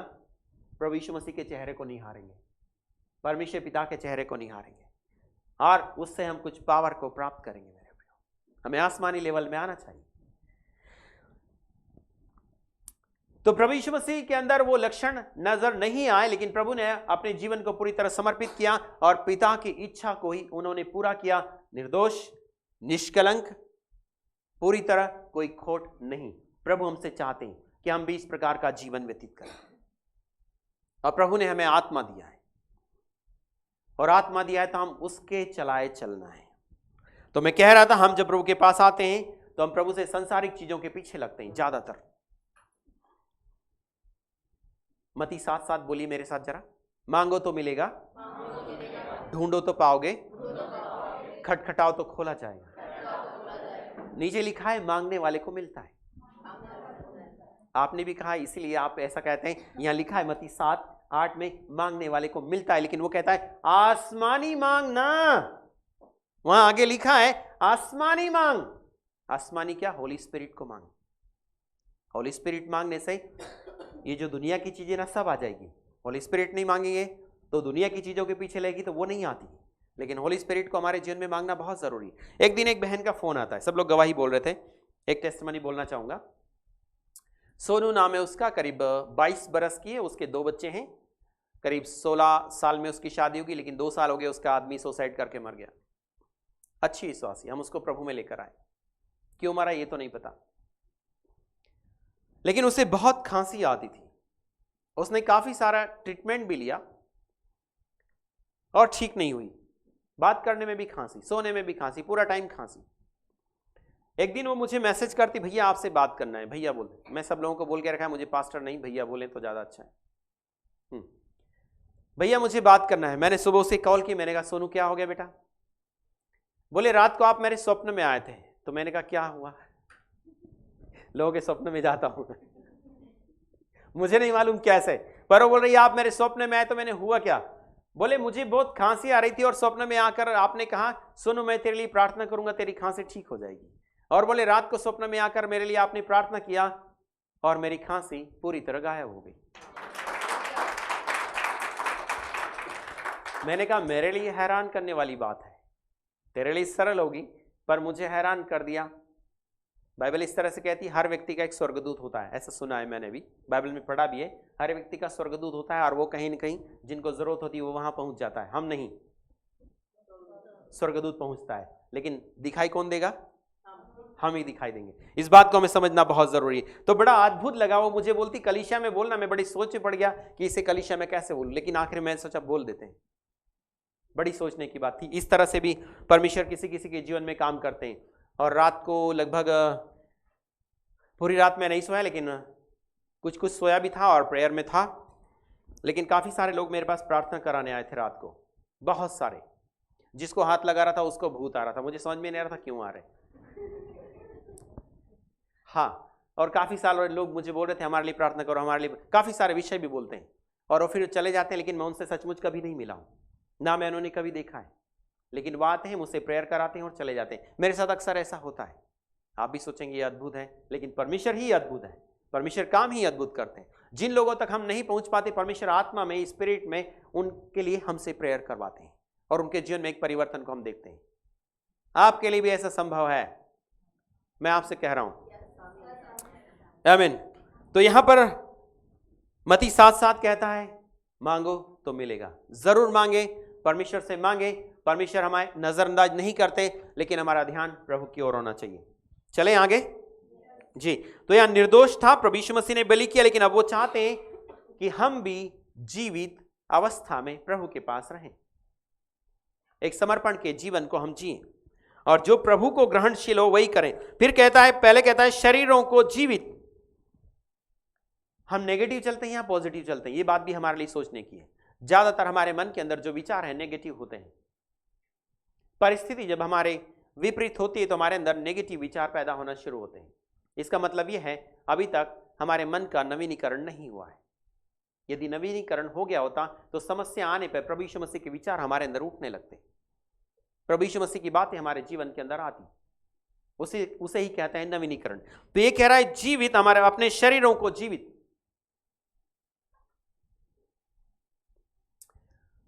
प्रभु यीशु मसीह के चेहरे को निहारेंगे, परमेश्वर पिता के चेहरे को निहारेंगे, और उससे हम कुछ पावर को प्राप्त करेंगे। मेरे प्रियो, हमें आसमानी लेवल में आना चाहिए। तो प्रभु यीशु मसीह के अंदर वो लक्षण नजर नहीं आए, लेकिन प्रभु ने अपने जीवन को पूरी तरह समर्पित किया और पिता की इच्छा को ही उन्होंने पूरा किया, निर्दोष, निष्कलंक, पूरी तरह कोई खोट नहीं। प्रभु हमसे चाहते हैं कि हम भी इस प्रकार का जीवन व्यतीत करें, और प्रभु ने हमें आत्मा दिया है, और आत्मा दिया है तो हम उसके चलाए चलना है। तो मैं कह रहा था, हम जब प्रभु के पास आते हैं तो हम प्रभु से संसारिक चीजों के पीछे लगते हैं ज्यादातर। मत्ती 7:7 बोलिए मेरे साथ जरा। मांगो तो मिलेगा, ढूंढो तो पाओगे, खटखटाओ तो खोला जाएगा। नीचे लिखा है मांगने वाले को मिलता है। आपने भी कहा, इसीलिए आप ऐसा कहते हैं। यहां लिखा है मत्ती 7:8 में मांगने वाले को मिलता है, लेकिन वो कहता है आसमानी मांगना। वहां आगे लिखा है आसमानी मांग। आसमानी क्या? होली स्पिरिट को मांग। होली स्पिरिट मांगने से ये जो दुनिया की चीजें ना सब आ जाएगी। होली स्पिरिट नहीं मांगेंगे तो दुनिया की चीजों के पीछे लगेगी तो वो नहीं आती, लेकिन होली स्पिरिट को हमारे जीवन में मांगना बहुत जरूरी है। एक दिन एक बहन का फोन आता है, सब लोग गवाही बोल रहे थे, एक टेस्टिमनी बोलना चाहूंगा। सोनू नाम है उसका, करीब 22 बरस की है, उसके 2 बच्चे हैं, करीब 16 साल में उसकी शादी होगी, लेकिन 2 साल हो गए उसका आदमी सुसाइड करके मर गया। अच्छी विश्वासी, हम उसको प्रभु में लेकर आए, क्यों मरा ये तो नहीं पता, लेकिन उसे बहुत खांसी आती थी। उसने काफी सारा ट्रीटमेंट भी लिया और ठीक नहीं हुई। बात करने में भी खांसी, सोने में भी खांसी, पूरा टाइम खांसी। एक दिन वो मुझे मैसेज करती, भैया आपसे बात करना है। भैया बोलते, मैं सब लोगों को बोल के रखा है मुझे पास्टर नहीं, भैया बोले तो ज्यादा अच्छा है। भैया मुझे बात करना है। मैंने सुबह उसे कॉल की, मैंने कहा सोनू क्या हो गया बेटा? बोले रात को आप मेरे स्वप्न में आए थे। तो मैंने कहा क्या हुआ? लोगों के स्वप्न में जाता हूं मुझे नहीं मालूम कैसे, पर वो बोल रही आप मेरे स्वप्न में आए। तो मैंने हुआ क्या? बोले मुझे बहुत खांसी आ रही थी और स्वप्न में आकर आपने कहा सुनो मैं तेरे लिए प्रार्थना करूंगा, तेरी खांसी ठीक हो जाएगी। और बोले रात को स्वप्न में आकर मेरे लिए आपने प्रार्थना किया और मेरी खांसी पूरी तरह गायब हो गई। मैंने कहा मेरे लिए हैरान करने वाली बात है, तेरे लिए सरल होगी पर मुझे हैरान कर दिया। बाइबल इस तरह से कहती है हर व्यक्ति का एक स्वर्गदूत होता है, ऐसा सुना है मैंने भी, बाइबल में पढ़ा भी है। हर व्यक्ति का स्वर्गदूत होता है और वो कहीं न कहीं जिनको जरूरत होती है वो वहां पहुंच जाता है। हम नहीं, स्वर्गदूत पहुंचता है, लेकिन दिखाई कौन देगा? हम ही दिखाई देंगे। इस बात को हमें समझना बहुत जरूरी है। तो बड़ा अद्भुत लगा, वो मुझे बोलती कलीसिया में बोलना। मैं बड़ी सोच में पड़ गया कि इसे कलीसिया में कैसे बोलूं, लेकिन आखिर में सोचा बोल देते हैं। बड़ी सोचने की बात थी। इस तरह से भी परमेश्वर किसी किसी के जीवन में काम करते हैं। और रात को लगभग पूरी रात में नहीं सोया, लेकिन कुछ कुछ सोया भी था और प्रेयर में था। लेकिन काफी सारे लोग मेरे पास प्रार्थना कराने आए थे रात को, बहुत सारे। जिसको हाथ लगा रहा था उसको भूत आ रहा था, मुझे समझ में नहीं आ रहा था क्यों आ रहे। हाँ, और काफी सारे लोग मुझे बोल रहे थे हमारे लिए प्रार्थना करो, हमारे लिए। काफी सारे विषय भी बोलते हैं और वो फिर चले जाते हैं, लेकिन मैं उनसे सचमुच कभी नहीं मिला हूं, ना मैं उन्होंने कभी देखा है। लेकिन वो आते हैं, मुझसे प्रेयर कराते हैं और चले जाते हैं। मेरे साथ अक्सर ऐसा होता है। आप भी सोचेंगे ये अद्भुत है, लेकिन परमेश्वर ही अद्भुत है। परमेश्वर काम ही अद्भुत करते हैं। जिन लोगों तक हम नहीं पहुंच पाते, परमेश्वर आत्मा में, स्पिरिट में, उनके लिए हमसे प्रेयर करवाते हैं और उनके जीवन में एक परिवर्तन को हम देखते हैं। आपके लिए भी ऐसा संभव है, मैं आपसे कह रहा हूं। आमीन। तो यहां पर मत्ती 7:7 कहता है मांगो तो मिलेगा। जरूर मांगे, परमेश्वर से मांगे। परमेश्वर हमारे नजरअंदाज नहीं करते, लेकिन हमारा ध्यान प्रभु की ओर होना चाहिए। चलें आगे जी। तो यहां निर्दोष था, प्रभु यीशु मसीह ने बलि किया, लेकिन अब वो चाहते हैं कि हम भी जीवित अवस्था में प्रभु के पास रहें, एक समर्पण के जीवन को हम जिए और जो प्रभु को ग्रहणशील हो वही करें। फिर कहता है, पहले कहता है शरीरों को जीवित। हम नेगेटिव चलते हैं या पॉजिटिव चलते हैं, ये बात भी हमारे लिए सोचने की है। ज्यादातर हमारे मन के अंदर जो विचार है नेगेटिव होते हैं। परिस्थिति जब हमारे विपरीत होती है तो हमारे अंदर नेगेटिव विचार पैदा होना शुरू होते हैं। इसका मतलब यह है अभी तक हमारे मन का नवीनीकरण नहीं हुआ है। यदि नवीनीकरण हो गया होता तो समस्या आने पर प्रभु यीशु मसीह के विचार हमारे अंदर उठने लगते, प्रभु यीशु मसीह की बातें हमारे जीवन के अंदर आती। उसे ही कहते हैं नवीनीकरण। तो ये कह रहा है जीवित, हमारे अपने शरीरों को जीवित।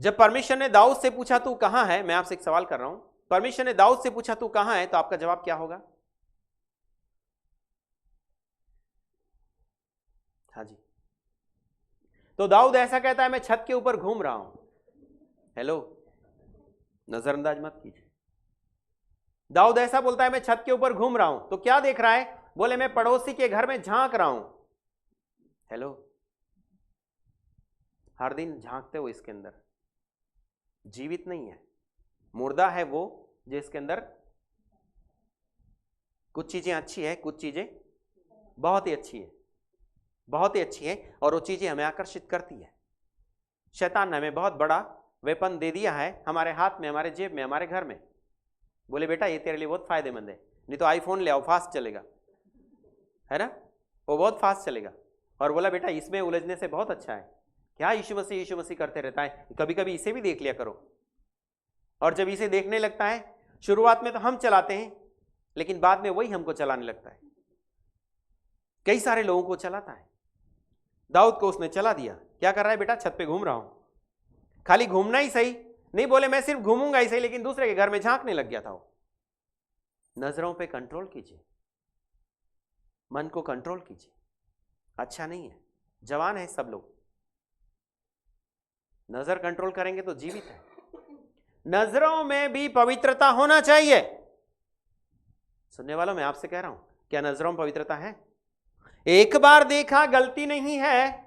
जब परमेश्वर ने दाऊद से पूछा तू कहां है, मैं आपसे एक सवाल कर रहा हूं, परमेश्वर ने दाऊद से पूछा तू कहां है, तो आपका जवाब क्या होगा? हाँ जी। तो दाऊद ऐसा कहता है मैं छत के ऊपर घूम रहा हूं। हेलो, नजरअंदाज मत कीजिए। दाऊद ऐसा बोलता है मैं छत के ऊपर घूम रहा हूं, तो क्या देख रहा है? बोले मैं पड़ोसी के घर में झांक रहा हूं। हेलो, हर दिन झांकते हो इसके अंदर, जीवित नहीं है, मुर्दा है वो जिसके अंदर कुछ चीजें अच्छी है, कुछ चीजें बहुत ही अच्छी है, बहुत ही अच्छी है, और वो चीजें हमें आकर्षित करती है। शैतान ने हमें बहुत बड़ा वेपन दे दिया है हमारे हाथ में, हमारे जेब में, हमारे घर में। बोले बेटा ये तेरे लिए बहुत फायदेमंद है, नहीं तो आईफोन ले आओ, फास्ट चलेगा, है ना, वो बहुत फास्ट चलेगा। और बोला बेटा इसमें उलझने से बहुत अच्छा है, क्या यीशु मसीह करते रहता है, कभी कभी इसे भी देख लिया करो। और जब इसे देखने लगता है, शुरुआत में तो हम चलाते हैं, लेकिन बाद में वही हमको चलाने लगता है। कई सारे लोगों को चलाता है। दाऊद को उसने चला दिया। क्या कर रहा है बेटा? छत पे घूम रहा हूं। खाली घूमना ही सही नहीं, बोले मैं सिर्फ घूमूंगा ही सही, लेकिन दूसरे के घर में झांकने लग गया था वो। नजरों पे कंट्रोल कीजिए, मन को कंट्रोल कीजिए, अच्छा नहीं है। जवान है सब लोग, नजर कंट्रोल करेंगे तो जीवित है। नजरों में भी पवित्रता होना चाहिए। सुनने वालों, मैं आपसे कह रहा हूं, क्या नजरों में पवित्रता है? एक बार देखा गलती नहीं है,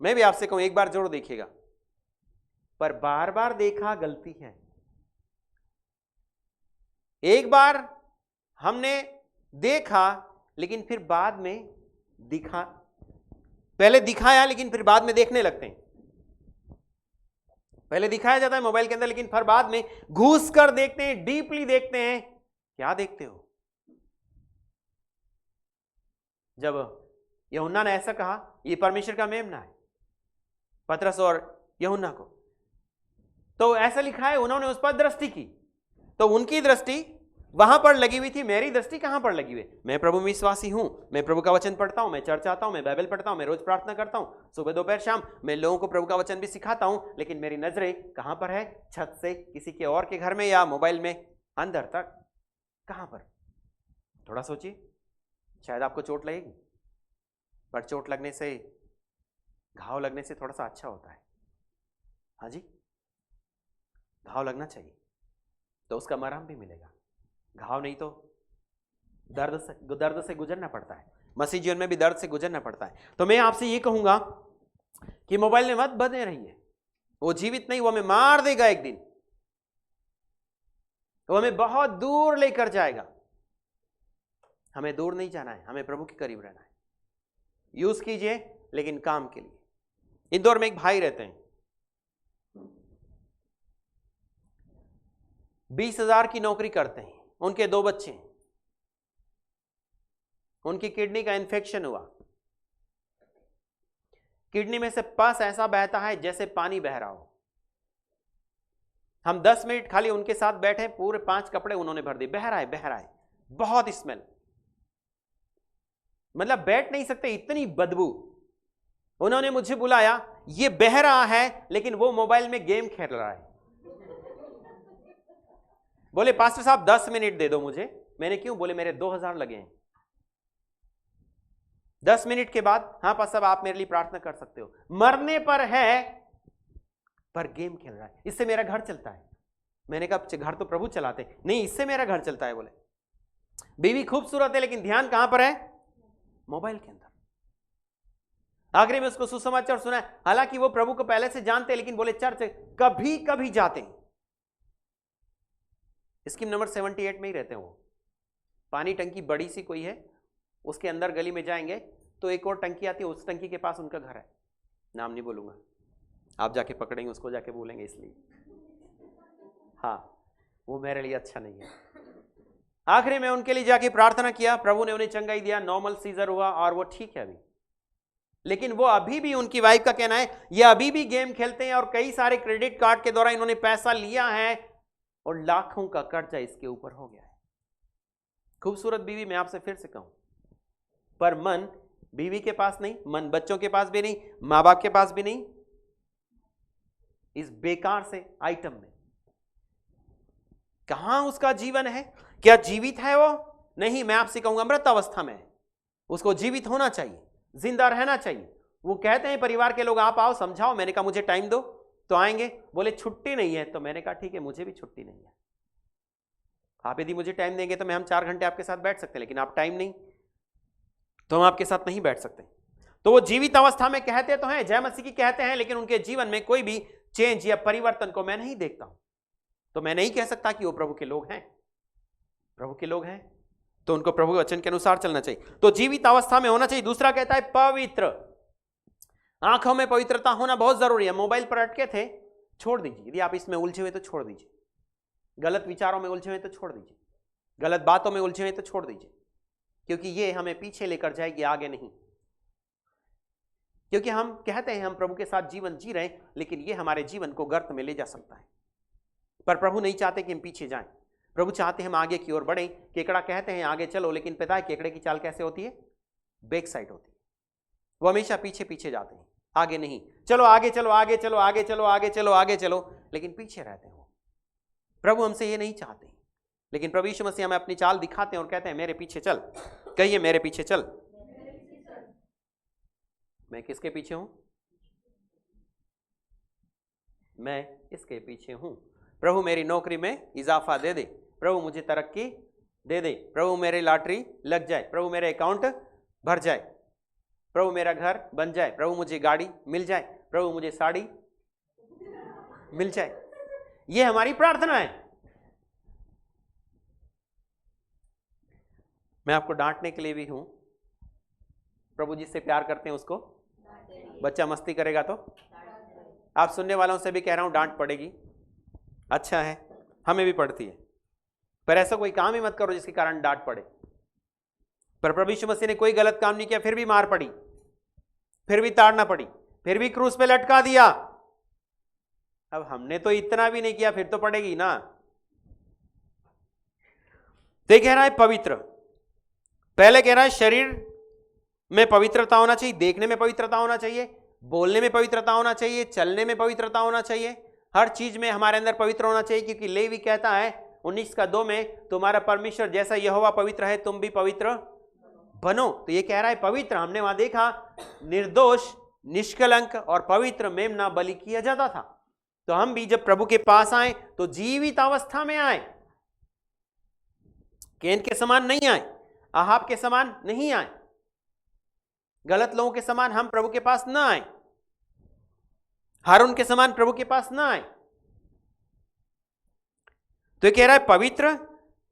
मैं भी आपसे कहूं एक बार जरूर देखिएगा, पर बार बार देखा गलती है। एक बार हमने देखा लेकिन फिर बाद में पहले दिखाया लेकिन फिर बाद में देखने लगते हैं। पहले दिखाया जाता है मोबाइल के अंदर, लेकिन फिर बाद में घुस कर देखते हैं, डीपली देखते हैं। क्या देखते हो? जब यूहन्ना ने ऐसा कहा, ये परमेश्वर का मेमना है, पतरस और यूहन्ना को, तो ऐसा लिखा है उन्होंने उस पर दृष्टि की, तो उनकी दृष्टि वहां पर लगी हुई थी, मेरी दृष्टि कहां पर लगी हुई? मैं प्रभु में विश्वासी हूं, मैं प्रभु का वचन पढ़ता हूं, मैं चर्च आता हूं, मैं बाइबल पढ़ता हूं, मैं रोज प्रार्थना करता हूं, सुबह दोपहर शाम मैं लोगों को प्रभु का वचन भी सिखाता हूं, लेकिन मेरी नजरें कहां पर है? छत से किसी के और के घर में या मोबाइल में अंदर तक, कहां पर? थोड़ा सोचिए, शायद आपको चोट लगेगी, पर चोट लगने से, घाव लगने से थोड़ा सा अच्छा होता है। हाँ जी, घाव लगना चाहिए तो उसका मरहम भी मिलेगा। घाव नहीं तो दर्द से गुजरना पड़ता है। मसीह जीवन में भी दर्द से गुजरना पड़ता है। तो मैं आपसे ये कहूंगा कि मोबाइल में मत बने रहिए। वो जीवित नहीं, वो हमें मार देगा एक दिन, वो हमें बहुत दूर लेकर जाएगा। हमें दूर नहीं जाना है, हमें प्रभु के करीब रहना है। यूज कीजिए लेकिन काम के लिए। इंदौर में एक भाई रहते हैं, 20,000 की नौकरी करते हैं, उनके 2 बच्चे हैं। उनकी किडनी का इन्फेक्शन हुआ, किडनी में से पस ऐसा बहता है जैसे पानी बह रहा हो। हम 10 मिनट खाली उनके साथ बैठे, पूरे 5 कपड़े उन्होंने भर दिए, बह रहा है, बहुत स्मेल, मतलब बैठ नहीं सकते, इतनी बदबू। उन्होंने मुझे बुलाया, ये बह रहा है लेकिन वो मोबाइल में गेम खेल रहा है। बोले पास्टर साहब 10 मिनट दे दो मुझे। मैंने क्यों? बोले मेरे 2,000 लगे हैं। 10 मिनट के बाद, हाँ पास्टर साहब आप मेरे लिए प्रार्थना कर सकते हो। मरने पर है, पर गेम खेल रहा है, इससे मेरा घर चलता है। मैंने कहा घर तो प्रभु चलाते, नहीं इससे मेरा घर चलता है। बोले बीवी खूबसूरत है लेकिन ध्यान कहां पर है? मोबाइल के अंदर। आखिरी में उसको सुसमाचार सुना, हालांकि वो प्रभु को पहले से जानते, लेकिन बोले चर्च कभी कभी जाते हैं। स्कीम नंबर 78 में ही रहते हैं वो। पानी टंकी बड़ी सी कोई है, उसके अंदर गली में जाएंगे तो एक और टंकी आती है, उस टंकी के पास उनका घर है। नाम नहीं बोलूंगा, आप जाके पकड़ेंगे उसको, जाके बोलेंगे इसलिए। हाँ, वो मेरे लिए अच्छा नहीं है। आखिरी में उनके लिए जाके प्रार्थना किया, प्रभु ने उन्हें चंगाई दिया, नॉर्मल सीजर हुआ और वो ठीक है अभी। लेकिन वो अभी भी, उनकी वाइफ का कहना है, ये अभी भी गेम खेलते हैं और कई सारे क्रेडिट कार्ड के द्वारा इन्होंने पैसा लिया है और लाखों का कर्जा इसके ऊपर हो गया है। खूबसूरत बीवी, मैं आपसे फिर से कहूं, पर मन बीवी के पास नहीं, मन बच्चों के पास भी नहीं, मां बाप के पास भी नहीं, इस बेकार से आइटम में। कहां उसका जीवन है? क्या जीवित है वो? नहीं, मैं आपसे कहूंगा मृत अवस्था में है। उसको जीवित होना चाहिए, जिंदा रहना चाहिए। वो कहते हैं परिवार के लोग, आप आओ समझाओ। मैंने कहा मुझे टाइम दो, तो आएंगे। बोले छुट्टी नहीं है, तो मैंने कहा ठीक है, मुझे भी छुट्टी नहीं है। आप यदि मुझे टाइम देंगे तो हम 4 घंटे आपके साथ बैठ सकते हैं, लेकिन आप टाइम नहीं, तो हम आपके साथ नहीं बैठ सकते। तो वो जीवित अवस्था में कहते तो हैं, जय मसीह की कहते हैं, लेकिन उनके जीवन में कोई भी चेंज या परिवर्तन को मैं नहीं देखता हूं। तो मैं नहीं कह सकता कि वो प्रभु के लोग हैं। प्रभु के लोग हैं तो उनको प्रभु के वचन के अनुसार चलना चाहिए। तो जीवित अवस्था में होना चाहिए। दूसरा कहता है पवित्र, आंखों में पवित्रता होना बहुत जरूरी है। मोबाइल पर अटके थे, छोड़ दीजिए। यदि आप इसमें उलझे हुए तो छोड़ दीजिए, गलत विचारों में उलझे हुए तो छोड़ दीजिए, गलत बातों में उलझे हुए तो छोड़ दीजिए, क्योंकि ये हमें पीछे लेकर जाएगी, आगे नहीं। क्योंकि हम कहते हैं हम प्रभु के साथ जीवन जी रहे हैं, लेकिन ये हमारे जीवन को गर्त में ले जा सकता है। पर प्रभु नहीं चाहते कि हम पीछे जाएं, प्रभु चाहते हैं हम आगे की ओर बढ़ें। केकड़ा कहते हैं आगे चलो, लेकिन पता है केकड़े की चाल कैसे होती है? बैक साइड होती है, वो हमेशा पीछे पीछे जाते हैं, आगे नहीं। चलो आगे चलो, आगे चलो, आगे चलो, आगे चलो, आगे चलो, लेकिन पीछे रहते हैं वो। प्रभु हमसे ये नहीं चाहते, लेकिन प्रभु यीशु मसीह हमें अपनी चाल दिखाते हैं और कहते हैं मेरे पीछे चल। कहिए मेरे पीछे चल। मैं किसके पीछे हूं? मैं इसके पीछे हूं। प्रभु मेरी नौकरी में इजाफा दे दे, प्रभु मुझे तरक्की दे दे, प्रभु मेरी लॉटरी लग जाए, प्रभु मेरे अकाउंट भर जाए, प्रभु मेरा घर बन जाए, प्रभु मुझे गाड़ी मिल जाए, प्रभु मुझे साड़ी मिल जाए। ये हमारी प्रार्थना है। मैं आपको डांटने के लिए भी हूं। प्रभु जिससे प्यार करते हैं उसको, बच्चा मस्ती करेगा तो आप सुनने वालों से भी कह रहा हूं डांट पड़ेगी। अच्छा है, हमें भी पड़ती है, पर ऐसा कोई काम ही मत करो जिसके कारण डांट पड़े। पर प्रभु यीशु मसीह ने कोई गलत काम नहीं किया, फिर भी मार पड़ी, फिर भी ताड़ना पड़ी, फिर भी क्रूस पे लटका दिया। अब हमने तो इतना भी नहीं किया, फिर तो पड़ेगी ना। तो कह रहा है पवित्र, पहले कह रहा है शरीर में पवित्रता होना चाहिए, देखने में पवित्रता होना चाहिए, बोलने में पवित्रता होना चाहिए, चलने में पवित्रता होना चाहिए, हर चीज में हमारे अंदर पवित्र होना चाहिए। क्योंकि लेवी कहता है 19:2 में, तुम्हारा परमेश्वर जैसा यहोवा पवित्र है तुम भी पवित्र बनो। तो ये कह रहा है पवित्र। हमने वहां देखा निर्दोष, निष्कलंक और पवित्र मेमना बलि किया जाता था। तो हम भी जब प्रभु के पास आए तो जीवित अवस्था में आए, कैन के समान नहीं आए, आहाब के समान नहीं आए, गलत लोगों के समान हम प्रभु के पास ना आए, हारून के समान प्रभु के पास ना आए। तो ये कह रहा है पवित्र।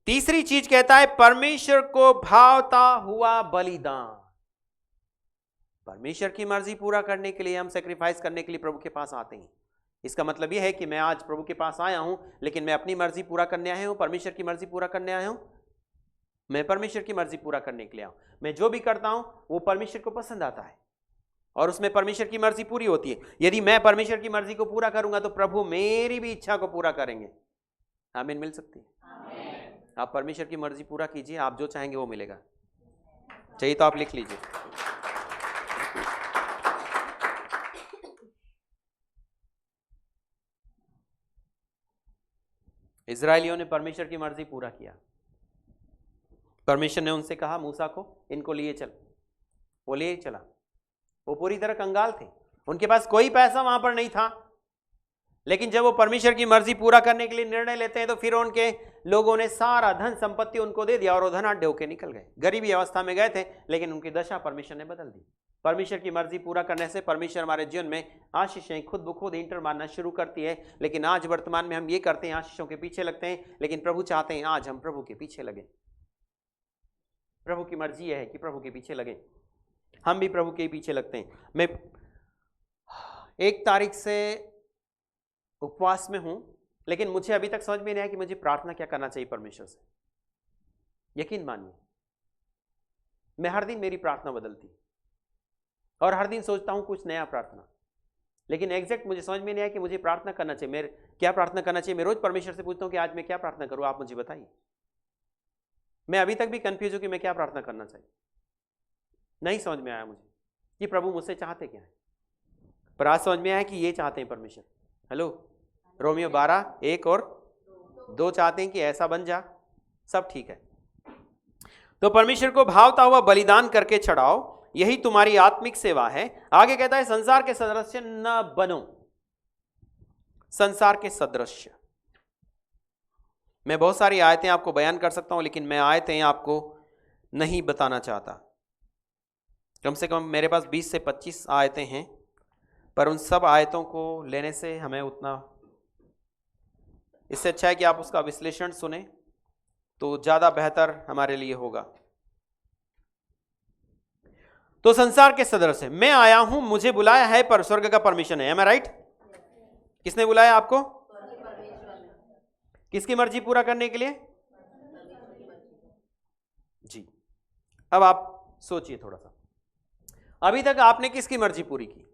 तीसरी चीज कहता है परमेश्वर को भावता हुआ बलिदान। परमेश्वर की मर्जी पूरा करने के लिए हम सेक्रीफाइस करने के लिए प्रभु के पास आते हैं। इसका मतलब यह है कि मैं आज प्रभु के पास आया हूं, लेकिन मैं अपनी मर्जी पूरा करने आया हूं, परमेश्वर की मर्जी पूरा करने आया हूं। मैं परमेश्वर की मर्जी पूरा करने के लिए आया हूं। मैं जो भी करता हूं वो परमेश्वर को पसंद आता है और उसमें परमेश्वर की मर्जी पूरी होती है। यदि मैं परमेश्वर की मर्जी को पूरा करूंगा तो प्रभु मेरी भी इच्छा को पूरा करेंगे। आमीन मिल सकती है। आप परमेश्वर की मर्जी पूरा कीजिए, आप जो चाहेंगे वो मिलेगा। चाहिए तो आप लिख लीजिए। इजरायलियों ने परमेश्वर की मर्जी पूरा किया। परमेश्वर ने उनसे कहा मूसा को इनको लिए चल, वो लिए चला। वो पूरी तरह कंगाल थे, उनके पास कोई पैसा वहां पर नहीं था, लेकिन जब वो परमेश्वर की मर्जी पूरा करने के लिए निर्णय लेते हैं तो फिर उनके लोगों ने सारा धन संपत्ति उनको दे दिया और वो धनाढ्य होकर निकल गए। गरीबी अवस्था में गए थे, लेकिन उनकी दशा परमेश्वर ने बदल दी। परमेश्वर की मर्जी पूरा करने से परमेश्वर हमारे जीवन में आशीषें खुद ब खुद इंटर मारना शुरू करती है। लेकिन आज वर्तमान में हम ये करते हैं, आशीषों के पीछे लगते हैं, लेकिन प्रभु चाहते हैं आज हम प्रभु के पीछे लगे। प्रभु की मर्जी यह है कि प्रभु के पीछे लगे। हम भी प्रभु के पीछे लगते हैं। मैं 1 तारीख से उपवास में हूं, लेकिन मुझे अभी तक समझ में नहीं आया कि मुझे प्रार्थना क्या करना चाहिए परमेश्वर से। यकीन मानिए मैं हर दिन मेरी प्रार्थना बदलती और हर दिन सोचता हूं कुछ नया प्रार्थना, लेकिन एग्जैक्ट मुझे समझ में नहीं आया कि मुझे प्रार्थना करना चाहिए। मेरे क्या प्रार्थना करना चाहिए। मैं रोज परमेश्वर से पूछता हूं कि आज मैं क्या प्रार्थना करूं, आप मुझे बताइए। मैं अभी तक भी कंफ्यूज हूं कि मैं क्या प्रार्थना करना चाहिए। नहीं समझ में आया मुझे कि प्रभु मुझसे चाहते क्या है, पर आज समझ में आया कि ये चाहते हैं परमेश्वर। हेलो, रोमियो 12:1 और 2 चाहते हैं कि ऐसा बन जा, सब ठीक है। तो परमेश्वर को भावता हुआ बलिदान करके चढ़ाओ, यही तुम्हारी आत्मिक सेवा है। आगे कहता है संसार के सदृश न बनो। संसार के सदृश, मैं बहुत सारी आयतें आपको बयान कर सकता हूं, लेकिन मैं आयतें आपको नहीं बताना चाहता। कम से कम मेरे पास 20 से 25 आयतें हैं, पर उन सब आयतों को लेने से हमें उतना, इससे अच्छा है कि आप उसका विश्लेषण सुने तो ज्यादा बेहतर हमारे लिए होगा। तो संसार के सदृश है, मैं आया हूं, मुझे बुलाया है, पर स्वर्ग का परमिशन है। एम आई राइट? किसने बुलाया आपको? किसकी मर्जी पूरा करने के लिए? जी। अब आप सोचिए थोड़ा सा, अभी तक आपने किसकी मर्जी पूरी की?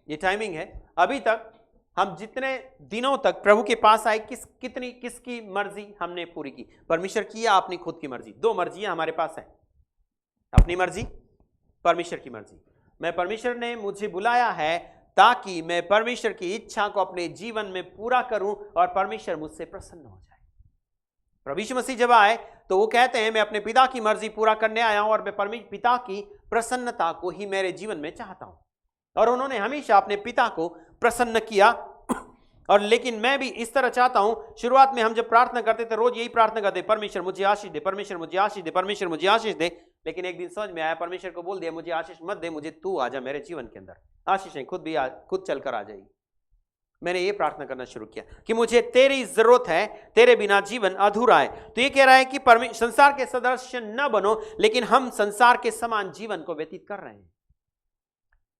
ये टाइमिंग है। अभी तक हम जितने दिनों तक प्रभु के पास आए, किसकी मर्जी हमने पूरी की? परमेश्वर की या अपनी खुद की मर्जी? 2 मर्जियां हमारे पास है, अपनी मर्जी, परमेश्वर की मर्जी। मैं परमेश्वर ने मुझे बुलाया है ताकि मैं परमेश्वर की इच्छा को अपने जीवन में पूरा करूं और परमेश्वर मुझसे प्रसन्न हो जाए। प्रभु यीशु मसीह जब आए तो वो कहते हैं मैं अपने पिता की मर्जी पूरा करने आया हूं और मैं पिता की प्रसन्नता को ही मेरे जीवन में चाहता हूं। और उन्होंने हमेशा अपने पिता को प्रसन्न किया। और लेकिन मैं भी इस तरह चाहता हूं। शुरुआत में हम जब प्रार्थना करते थे रोज यही प्रार्थना करते, परमेश्वर मुझे आशीष दे, परमेश्वर मुझे आशीष दे, परमेश्वर मुझे आशीष दे। लेकिन एक दिन समझ में आया, परमेश्वर को बोल दिया मुझे आशीष मत दे, मुझे तू आ जा मेरे जीवन के अंदर। आशीष खुद चलकर आ जाएगी। मैंने ये प्रार्थना करना शुरू किया कि मुझे तेरी जरूरत है, तेरे बिना जीवन अधूरा है। तो ये कह रहा है कि संसार के सदस्य न बनो, लेकिन हम संसार के समान जीवन को व्यतीत कर रहे हैं।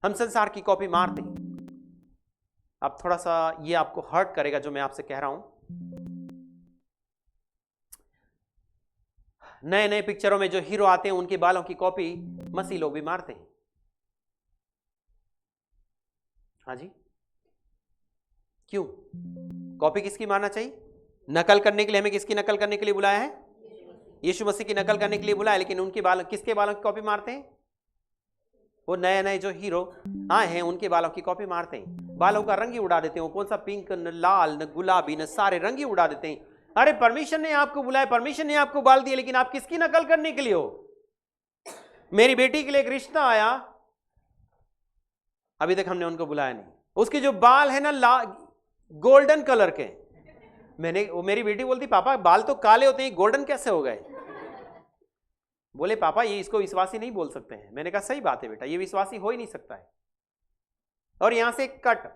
हम संसार की कॉपी मारते हैं। अब थोड़ा सा ये आपको हर्ट करेगा जो मैं आपसे कह रहा हूं। नए नए पिक्चरों में जो हीरो आते हैं उनके बालों की कॉपी मसीह लोग भी मारते हैं। हाँ जी, क्यों? कॉपी किसकी मारना चाहिए? नकल करने के लिए। हमें किसकी नकल करने के लिए बुलाया है? यीशु मसीह की नकल करने के लिए बुलाया। लेकिन उनके बाल, किसके बालों की कॉपी मारते हैं? वो नए नए जो हीरो आए हैं उनके बालों की कॉपी मारते हैं। बालों का रंग ही उड़ा देते हैं। वो कौन सा पिंक, न लाल, न गुलाबी, न सारे रंग ही उड़ा देते हैं। अरे परमेश्वर ने आपको बुलाया, परमेश्वर ने आपको बाल दिए, लेकिन आप किसकी नकल करने के लिए हो? मेरी बेटी के लिए एक रिश्ता आया, अभी तक हमने उनको बुलाया नहीं। उसके जो बाल है ना गोल्डन कलर के, वो मेरी बेटी बोलती पापा बाल तो काले होते हैं, गोल्डन कैसे हो गए? बोले पापा ये इसको विश्वासी नहीं बोल सकते हैं। मैंने कहा सही बात है बेटा, ये विश्वासी हो ही नहीं सकता है। और यहां से एक कट,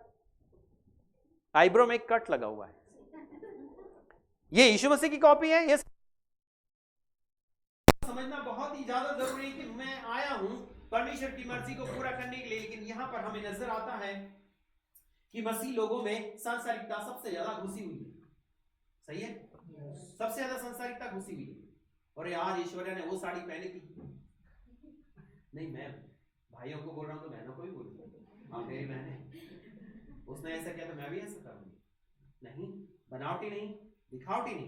आईब्रो में एक कट लगा हुआ है। ये यीशु मसीह की कॉपी है। ये समझना बहुत ही ज्यादा जरूरी है कि मैं आया हूं परमेश्वर की मर्जी को पूरा करने के लिए। लेकिन यहां पर हमें नजर आता है कि मसीह लोगों में सांसारिकता सबसे ज्यादा घुसी हुई है। सही है, सबसे ज्यादा सांसारिकता घुसी हुई है। और यार ईश्वर्या ने वो साड़ी पहनी थी, नहीं मैं भाइयों को बोल रहा हूं तो बहनों को भी बोल रहा हूं, आप मेरी बहन है, उसने ऐसा किया तो मैं भी ऐसा करूंगी। नहीं, बनावटी नहीं, दिखावटी नहीं,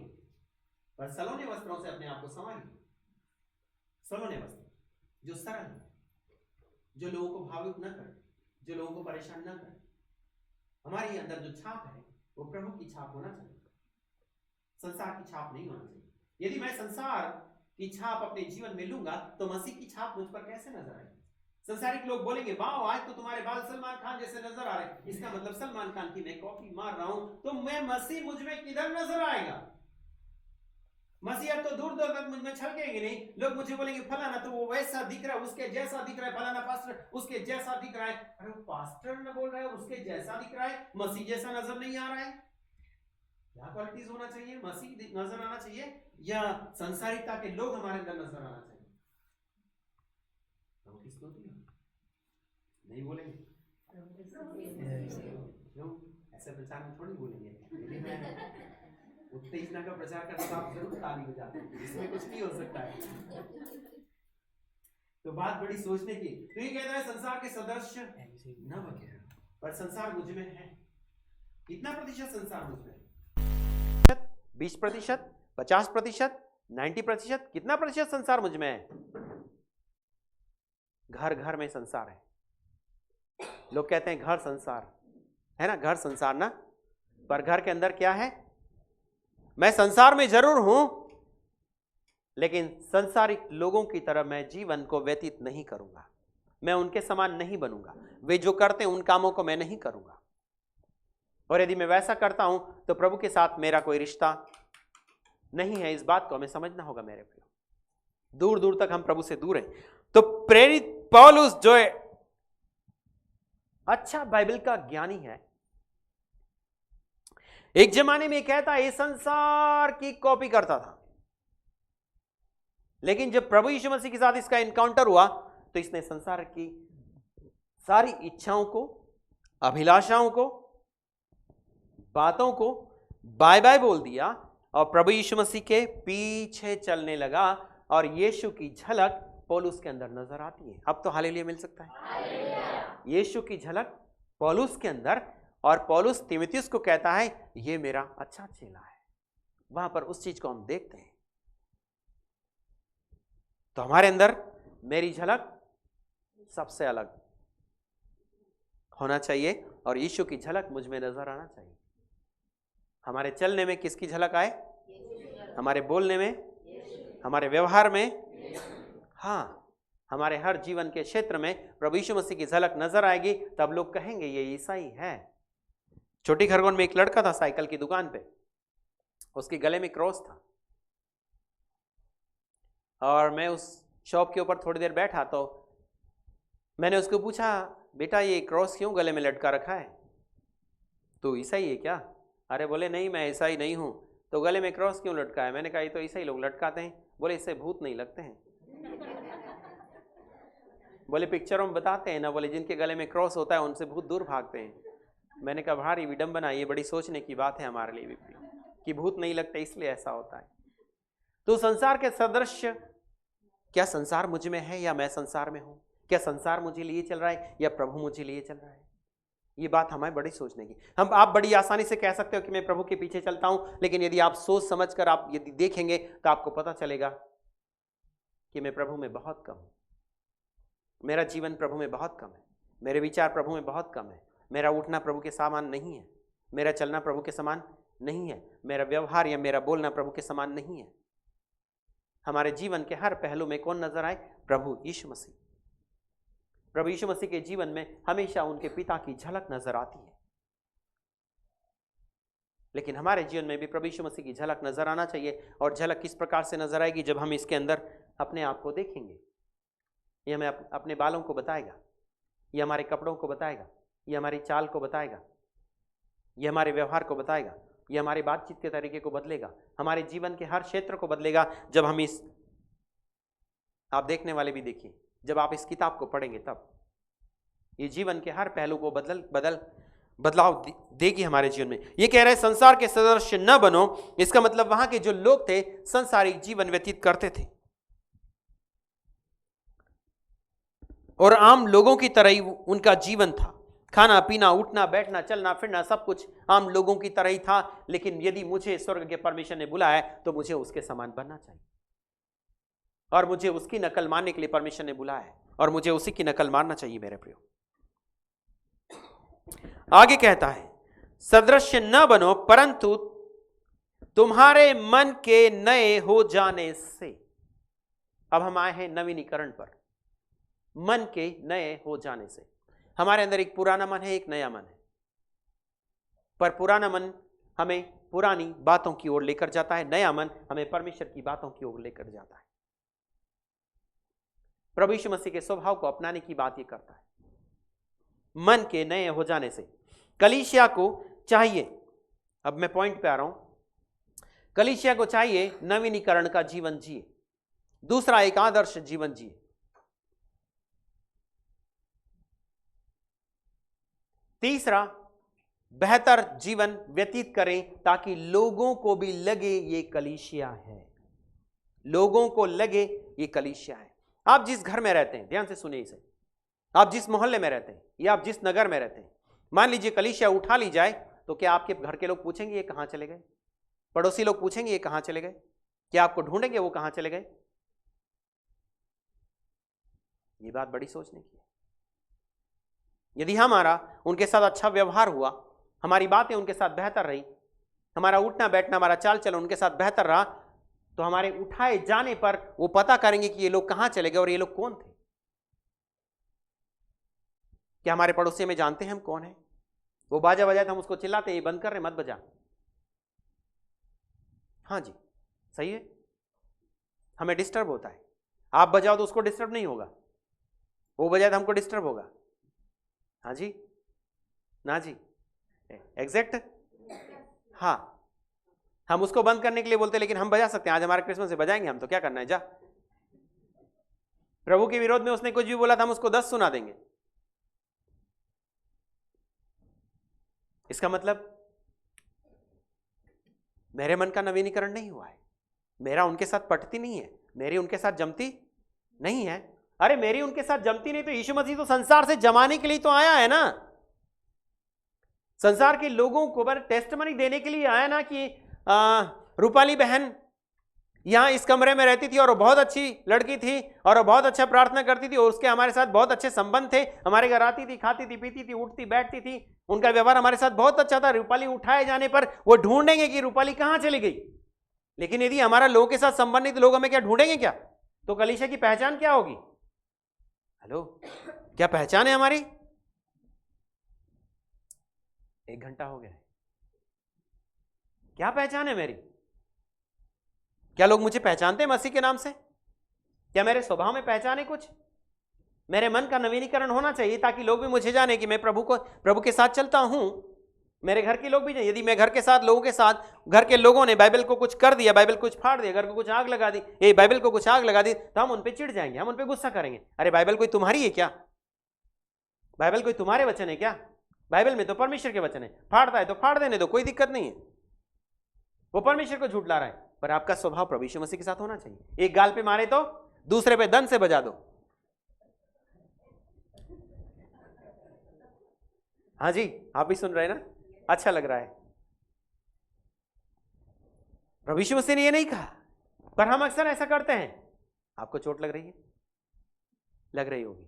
पर सलोने वस्त्रों से अपने आप को संवारिए। सलोने वस्त्र जो सरल है, जो लोगों को भावुक न करे, जो लोगों को परेशान न करे। हमारे अंदर जो छाप है वो प्रभु की छाप होना चाहिए, संसार की छाप नहीं होना चाहिए। यदि मैं संसार की छाप अपने जीवन में लूंगा तो मसीह की छाप मुझ पर कैसे नजर आएगी? संसारिक लोग बोलेंगे वाह आज तो तुम्हारे बाल सलमान खान जैसे नजर आ रहे, इसका मतलब सलमान खान की मैं कॉपी मार रहा हूं, तो मैं मसीह मुझ में किधर नजर आएगा? मसीह तो दूर दूर तक मुझ में छलकेंगे नहीं। लोग मुझे बोलेंगे फलाना तो वो वैसा दिख रहा है, उसके जैसा दिख रहा है, फलाना पास्टर उसके जैसा दिख रहा है। अरे वो पास्टर ने बोल रहा है उसके जैसा दिख रहा है, मसीह जैसा नजर नहीं आ रहा है। क्या क्वालिटीज होना चाहिए? मसीह नजर आना चाहिए या संसारिकता के लोग हमारे अंदर नजर आना चाहिए? हम किसको नहीं बोलेंगे क्यों? ऐसे प्रचार में थोड़ी बोलेंगे। उत्तेजना का प्रचार करने का आप जरूर ताली बजाते हैं, इसमें कुछ नहीं हो सकता है। तो बात बड़ी सोचने की। तो ये कहता है संसार के सदस्य न बने, पर संसार मुझ में है। कितना प्रतिशत संसार मुझ में? 20%, 50%, 90%? कितना प्रतिशत संसार मुझ में है? घर घर में संसार है। लोग कहते हैं घर संसार है ना, घर संसार ना, पर घर के अंदर क्या है? मैं संसार में जरूर हूं, लेकिन संसारिक लोगों की तरह मैं जीवन को व्यतीत नहीं करूंगा। मैं उनके समान नहीं बनूंगा। वे जो करते हैं उन कामों को मैं नहीं करूंगा। और यदि मैं वैसा करता हूं तो प्रभु के साथ मेरा कोई रिश्ता नहीं है। इस बात को हमें समझना होगा मेरे प्रियो। दूर दूर तक हम प्रभु से दूर हैं। तो प्रेरित पौलुस जो है अच्छा बाइबल का ज्ञानी है, एक जमाने में कहता है ये संसार की कॉपी करता था, लेकिन जब प्रभु यीशु मसीह के साथ इसका एनकाउंटर हुआ तो इसने संसार की सारी इच्छाओं को, अभिलाषाओं को, बातों को बाय बाय बोल दिया और प्रभु यीशु मसीह के पीछे चलने लगा। और यीशु की झलक पौलुस के अंदर नजर आती है। अब तो हालेलुया मिल सकता है। यीशु की झलक पौलुस के अंदर, और पौलुस तीमुथियुस को कहता है ये मेरा अच्छा चेला है। वहां पर उस चीज को हम देखते हैं। तो हमारे अंदर मेरी झलक सबसे अलग होना चाहिए और यीशु की झलक मुझ में नजर आना चाहिए। हमारे चलने में किसकी झलक आए? हमारे बोलने में, हमारे व्यवहार में, हाँ, हमारे हर जीवन के क्षेत्र में प्रभु यीशु मसीह की झलक नजर आएगी। तब लोग कहेंगे ये ईसाई है। छोटी खरगोन में एक लड़का था साइकिल की दुकान पे, उसके गले में क्रॉस था और मैं उस शॉप के ऊपर थोड़ी देर बैठा तो मैंने उसको पूछा, बेटा ये क्रॉस क्यों गले में लटका रखा है? तो ईसाई है क्या? अरे बोले नहीं मैं ईसाई नहीं हूं। तो गले में क्रॉस क्यों लटका है? मैंने कहा ये तो ईसाई लोग लटकाते हैं। बोले इससे भूत नहीं लगते हैं। बोले पिक्चरों में बताते हैं ना, बोले जिनके गले में क्रॉस होता है उनसे भूत दूर भागते हैं। मैंने कहा भारी विडंबना, ये बड़ी सोचने की बात है हमारे लिए भी कि भूत नहीं लगते इसलिए ऐसा होता है। तो संसार के सदृश, क्या संसार मुझ में है या मैं संसार में हूं? क्या संसार मुझे लिए चल रहा है या प्रभु मुझे लिए चल रहा है? ये बात हमें बड़ी सोचने की। आप बड़ी आसानी से कह सकते हो कि मैं प्रभु के पीछे चलता हूं, लेकिन यदि आप सोच समझकर आप यदि देखेंगे तो आपको पता चलेगा कि मैं प्रभु में बहुत कम हूं। मेरा जीवन प्रभु में बहुत कम है, मेरे विचार प्रभु में बहुत कम है, मेरा उठना प्रभु के समान नहीं है, मेरा चलना प्रभु के समान नहीं है, मेरा व्यवहार या मेरा बोलना प्रभु के समान नहीं है। हमारे जीवन के हर पहलू में कौन नजर आए? प्रभु यीशु मसीह। प्रभु यीशु मसीह के जीवन में हमेशा उनके पिता की झलक नजर आती है। लेकिन हमारे जीवन में भी प्रभु यीशु मसीह की झलक नजर आना चाहिए। और झलक किस प्रकार से नजर आएगी? जब हम इसके अंदर अपने आप को देखेंगे। ये हमें अपने बालों को बताएगा, ये हमारे कपड़ों को बताएगा, ये हमारी चाल को बताएगा, ये हमारे व्यवहार को बताएगा, ये हमारी बातचीत के तरीके को बदलेगा, हमारे जीवन के हर क्षेत्र को बदलेगा। जब हम इस, आप देखने वाले भी देखिए, जब आप इस किताब को पढ़ेंगे तब ये जीवन के हर पहलू को बदलाव देगी हमारे जीवन में। ये कह रहे हैं संसार के सदृश न बनो। इसका मतलब वहां के जो लोग थे संसारिक जीवन व्यतीत करते थे और आम लोगों की तरह ही उनका जीवन था। खाना पीना, उठना बैठना, चलना फिरना सब कुछ आम लोगों की तरह ही था। लेकिन यदि मुझे स्वर्ग के परमेश्वर ने बुलाया है तो मुझे उसके समान बनना चाहिए और मुझे उसकी नकल मारने के लिए परमेश्वर ने बुलाया है और मुझे उसी की नकल मारना चाहिए। मेरे प्रियो, आगे कहता है सदृश न बनो परंतु तुम्हारे मन के नए हो जाने से। अब हम आए हैं नवीनीकरण पर। मन के नए हो जाने से हमारे अंदर एक पुराना मन है, एक नया मन है। पर पुराना मन हमें पुरानी बातों की ओर लेकर जाता है, नया मन हमें परमेश्वर की बातों की ओर लेकर जाता है। प्रभु यीशु मसीह के स्वभाव को अपनाने की बात ये करता है, मन के नए हो जाने से। कलीसिया को चाहिए, अब मैं पॉइंट पे आ रहा हूं, कलीसिया को चाहिए नवीनीकरण का जीवन जिए। दूसरा, एक आदर्श जीवन जिए। तीसरा, बेहतर जीवन व्यतीत करें ताकि लोगों को भी लगे ये कलीसिया है, लोगों को लगे ये कलीसिया है। आप जिस घर में रहते हैं, ध्यान से सुनिए इसे, आप जिस मोहल्ले में रहते हैं या आप जिस नगर में रहते हैं, मान लीजिए कलीसिया उठा ली जाए तो क्या आपके घर के लोग पूछेंगे ये कहां चले गए? पड़ोसी लोग पूछेंगे ये कहां चले गए? क्या आपको ढूंढेंगे वो कहां चले गए? ये बात बड़ी सोचने की है। यदि हमारा उनके साथ अच्छा व्यवहार हुआ, हमारी बातें उनके साथ बेहतर रही, हमारा उठना बैठना, हमारा चाल चलन उनके साथ बेहतर रहा, तो हमारे उठाए जाने पर वो पता करेंगे कि ये लोग कहां चले गए और ये लोग कौन थे। क्या हमारे पड़ोसी में जानते हैं हम कौन है? वो बाजा बजाए तो हम उसको चिल्लाते हैं ये बंद कर रहे, मत बजा। हाँ जी, सही है, हमें डिस्टर्ब होता है। आप बजाओ तो उसको डिस्टर्ब नहीं होगा, वो बजाए तो हमको डिस्टर्ब होगा। हाँ जी, ना जी, एग्जैक्ट। हाँ, हम उसको बंद करने के लिए बोलते हैं लेकिन हम बजा सकते हैं। आज हमारा क्रिसमस है, बजाएंगे हम, तो क्या करना है, जा। प्रभु के विरोध में उसने कुछ भी बोला था, हम उसको 10 सुना देंगे। इसका मतलब मेरे मन का नवीनीकरण नहीं हुआ है, मेरा उनके साथ पटती नहीं है, मेरी उनके साथ जमती नहीं है। अरे मेरी उनके साथ जमती नहीं तो यीशु मसीह तो संसार से जमाने के लिए तो आया है ना, संसार के लोगों को टेस्टमनी देने के लिए आया ना कि रूपाली बहन यहां इस कमरे में रहती थी और वो बहुत अच्छी लड़की थी और वो बहुत अच्छा प्रार्थना करती थी और उसके हमारे साथ बहुत अच्छे संबंध थे। हमारे घर आती थी, खाती थी, पीती थी, उठती बैठती थी, उनका व्यवहार हमारे साथ बहुत अच्छा था। रूपाली उठाए जाने पर वो ढूंढेंगे कि रूपाली कहां चली गई। लेकिन यदि हमारा लोगों के साथ संबंध नहीं तो लोग हमें क्या ढूंढेंगे क्या? तो कलीसिया की पहचान क्या होगी? हेलो, क्या पहचान है हमारी? 1 घंटा हो गया है, क्या पहचान है मेरी? क्या लोग मुझे पहचानते हैं मसीह के नाम से? क्या मेरे स्वभाव में पहचान है कुछ? मेरे मन का नवीनीकरण होना चाहिए ताकि लोग भी मुझे जाने कि मैं प्रभु के साथ चलता हूं। मेरे घर के लोग भी जाने। यदि मैं घर के साथ लोगों के साथ, घर के लोगों ने बाइबल को कुछ कर दिया, बाइबल कुछ फाड़ दिया, घर को कुछ आग लगा दी, ये बाइबल को कुछ आग लगा दी, तो हम उन पे चिढ़ जाएंगे, हम उन पे गुस्सा करेंगे। अरे बाइबल कोई तुम्हारी है क्या? बाइबल कोई तुम्हारे वचन है क्या? बाइबल में तो परमेश्वर के वचन है। फाड़ता है तो फाड़ देने दो, कोई दिक्कत नहीं है। वो परमेश्वर को झूठ ला रहा है, पर आपका स्वभाव प्रभु यीशु मसीह के साथ होना चाहिए। एक गाल पे मारे तो दूसरे पे दंड से बजा दो। हाँ जी, आप भी सुन रहे हैं ना? अच्छा लग रहा है। प्रभु यीशु मसीह ने ये नहीं कहा, पर हम अक्सर ऐसा करते हैं। आपको चोट लग रही है? लग रही होगी,